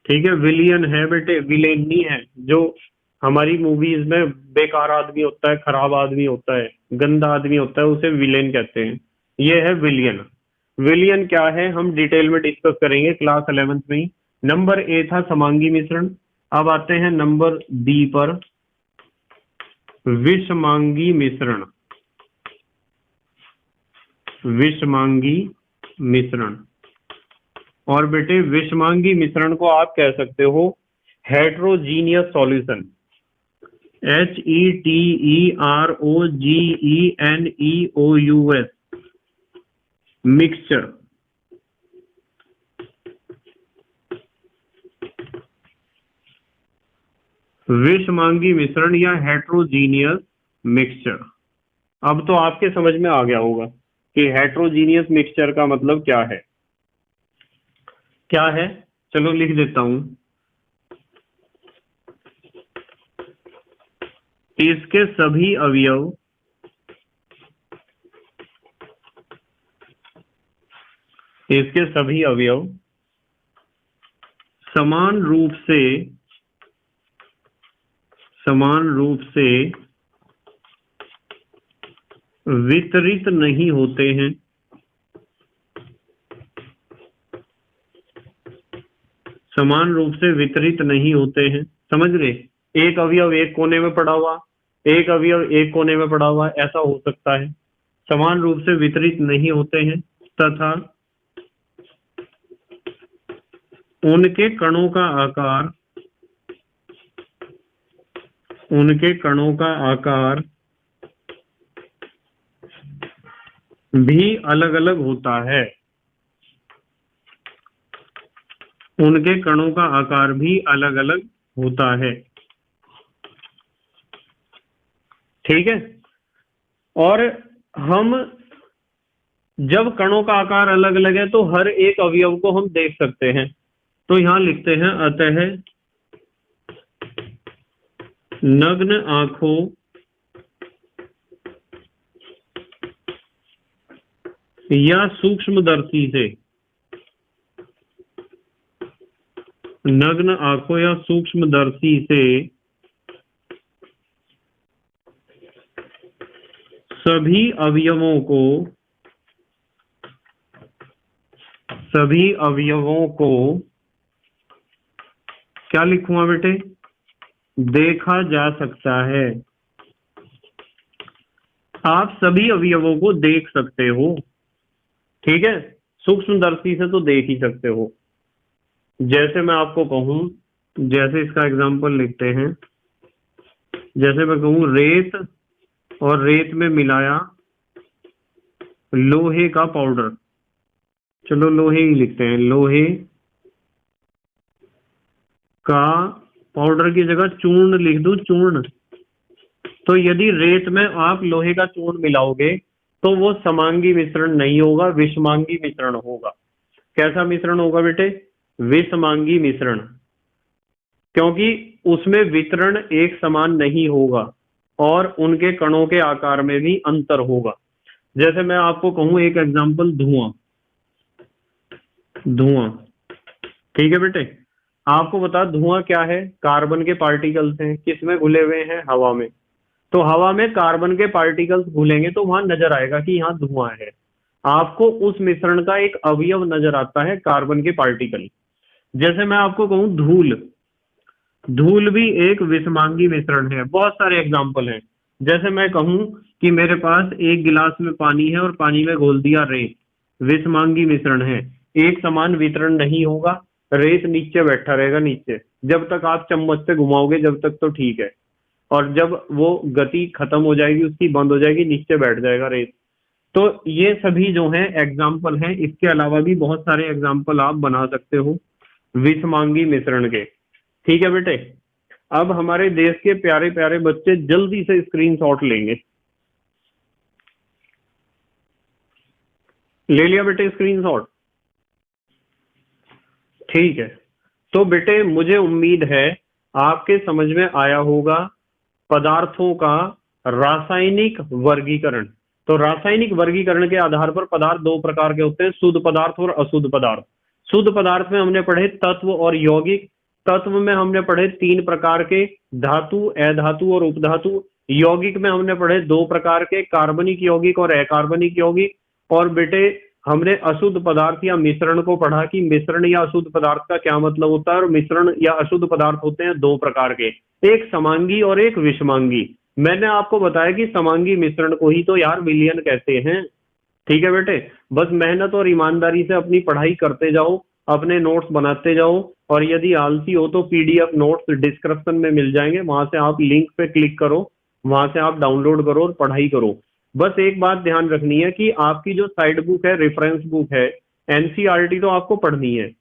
ठीक है। विलियन है बेटे, विलेन नहीं है। जो हमारी मूवीज में बेकार आदमी होता है, खराब आदमी होता है, गंदा आदमी होता है, उसे विलेन कहते हैं। ये है विलियन। विलियन क्या है हम डिटेल में डिस्कस करेंगे क्लास 11th में ही। नंबर ए था समांगी मिश्रण। अब आते हैं नंबर बी पर, विषमांगी मिश्रण। विषमांगी मिश्रण। और बेटे विषमांगी मिश्रण को आप कह सकते हो हेट्रोजीनियस सॉल्यूशन, HETEROGENEOUS मिक्सचर। विषमांगी मिश्रण या हेट्रोजीनियस मिक्सचर। अब तो आपके समझ में आ गया होगा कि हेट्रोजीनियस मिक्सचर का मतलब क्या है। क्या है? चलो लिख देता हूं, इसके सभी अवयव समान रूप से वितरित नहीं होते हैं। समान रूप से वितरित नहीं होते हैं, समझ रहे? एक अवयव एक कोने में पड़ा हुआ, एक अवयव एक कोने में पड़ा हुआ, ऐसा हो सकता है। समान रूप से वितरित नहीं होते हैं तथा उनके कणों का आकार भी अलग अलग होता है। उनके कणों का आकार भी अलग अलग होता है। ठीक है। और हम जब कणों का आकार अलग अलग है तो हर एक अवयव को हम देख सकते हैं। तो यहां लिखते हैं, अतः नग्न आंखों या सूक्ष्मदर्शी से, नग्न आंखों या सूक्ष्मदर्शी से सभी अवयवों को क्या लिखूंगा बेटे, देखा जा सकता है। आप सभी अवयवों को देख सकते हो। ठीक है। सूक्ष्मदर्शी से तो देख ही सकते हो। जैसे मैं आपको कहूं, जैसे इसका एग्जांपल लिखते हैं, जैसे मैं कहूं रेत और रेत में मिलाया लोहे का पाउडर। चलो लोहे ही लिखते हैं, लोहे का पाउडर की जगह चूर्ण लिख दूं, चूर्ण। तो यदि रेत में आप लोहे का चूर्ण मिलाओगे तो वो समांगी मिश्रण नहीं होगा, विषमांगी मिश्रण होगा। कैसा मिश्रण होगा बेटे, विषमांगी मिश्रण, क्योंकि उसमें वितरण एक समान नहीं होगा और उनके कणों के आकार में भी अंतर होगा। जैसे मैं आपको कहूं एक एग्जांपल, धुआं। धुआं, ठीक है बेटे। आपको बता, धुआं क्या है, कार्बन के पार्टिकल्स हैं, किसमें घुले हुए हैं, हवा में। तो हवा में कार्बन के पार्टिकल्स घुलेंगे तो वहां नजर आएगा कि यहाँ धुआं है। आपको उस मिश्रण का एक अवयव नजर आता है, कार्बन के पार्टिकल। जैसे मैं आपको कहूं धूल, धूल भी एक विषमांगी मिश्रण है। बहुत सारे एग्जाम्पल हैं। जैसे मैं कहूं कि मेरे पास एक गिलास में पानी है और पानी में घोल दिया रेत, विषमांगी मिश्रण है। एक समान वितरण नहीं होगा, रेत नीचे बैठा रहेगा, नीचे। जब तक आप चम्मच से घुमाओगे जब तक तो ठीक है, और जब वो गति खत्म हो जाएगी, उसकी बंद हो जाएगी, नीचे बैठ जाएगा रेत। तो ये सभी जो हैं एग्जाम्पल हैं। इसके अलावा भी बहुत सारे एग्जाम्पल आप बना सकते हो विषमांगी मिश्रण के। ठीक है बेटे। अब हमारे देश के प्यारे प्यारे बच्चे जल्दी से स्क्रीनशॉट लेंगे। ले लिया बेटे स्क्रीनशॉट? ठीक है। तो बेटे मुझे उम्मीद है आपके समझ में आया होगा पदार्थों का रासायनिक वर्गीकरण। तो रासायनिक वर्गीकरण के आधार पर पदार्थ दो प्रकार के होते हैं, शुद्ध पदार्थ और अशुद्ध पदार्थ। शुद्ध पदार्थ में हमने पढ़े तत्व और यौगिक। तत्व में हमने पढ़े तीन प्रकार के, धातु, अधातु और उपधातु। यौगिक में हमने पढ़े दो प्रकार के, कार्बनिक यौगिक और अकार्बनिक यौगिक। और बेटे हमने अशुद्ध पदार्थ या मिश्रण को पढ़ा कि मिश्रण या अशुद्ध पदार्थ का क्या मतलब होता है। और मिश्रण या अशुद्ध पदार्थ होते हैं दो प्रकार के, एक समांगी और एक विषमांगी। मैंने आपको बताया कि समांगी मिश्रण को ही तो यार विलयन कहते हैं। ठीक है बेटे। बस मेहनत और ईमानदारी से अपनी पढ़ाई करते जाओ, अपने नोट्स बनाते जाओ। और यदि आलसी हो तो पीडीएफ नोट्स डिस्क्रिप्शन में मिल जाएंगे, वहां से आप लिंक पे क्लिक करो, वहां से आप डाउनलोड करो और पढ़ाई करो। बस एक बात ध्यान रखनी है कि आपकी जो साइड बुक है, रेफरेंस बुक है, एनसीईआरटी तो आपको पढ़नी है,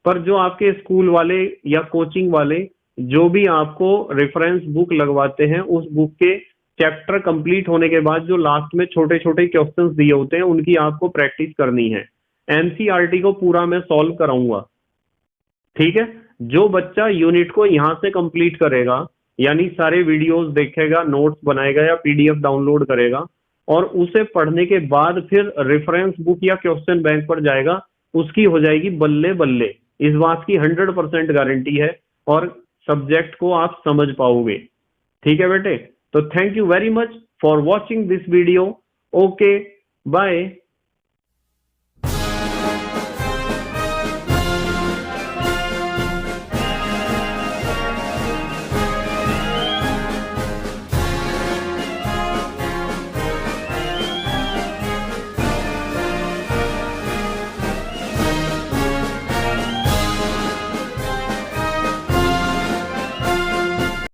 पर जो आपके स्कूल वाले या कोचिंग वाले जो भी आपको रेफरेंस बुक लगवाते हैं, उस बुक के चैप्टर कंप्लीट होने के बाद जो लास्ट में छोटे छोटे क्वेश्चंस दिए होते हैं उनकी आपको प्रैक्टिस करनी है। एनसीईआरटी को पूरा मैं सॉल्व कराऊंगा। ठीक है। जो बच्चा यूनिट को यहां से कंप्लीट करेगा, यानी सारे वीडियोस देखेगा, नोट्स बनाएगा या पीडीएफ डाउनलोड करेगा, और उसे पढ़ने के बाद फिर रेफरेंस बुक या क्वेश्चन बैंक पर जाएगा, उसकी हो जाएगी बल्ले बल्ले। इस बात की 100% गारंटी है, और सब्जेक्ट को आप समझ पाओगे। ठीक है बेटे। तो thank you very much for watching this video. Okay, bye.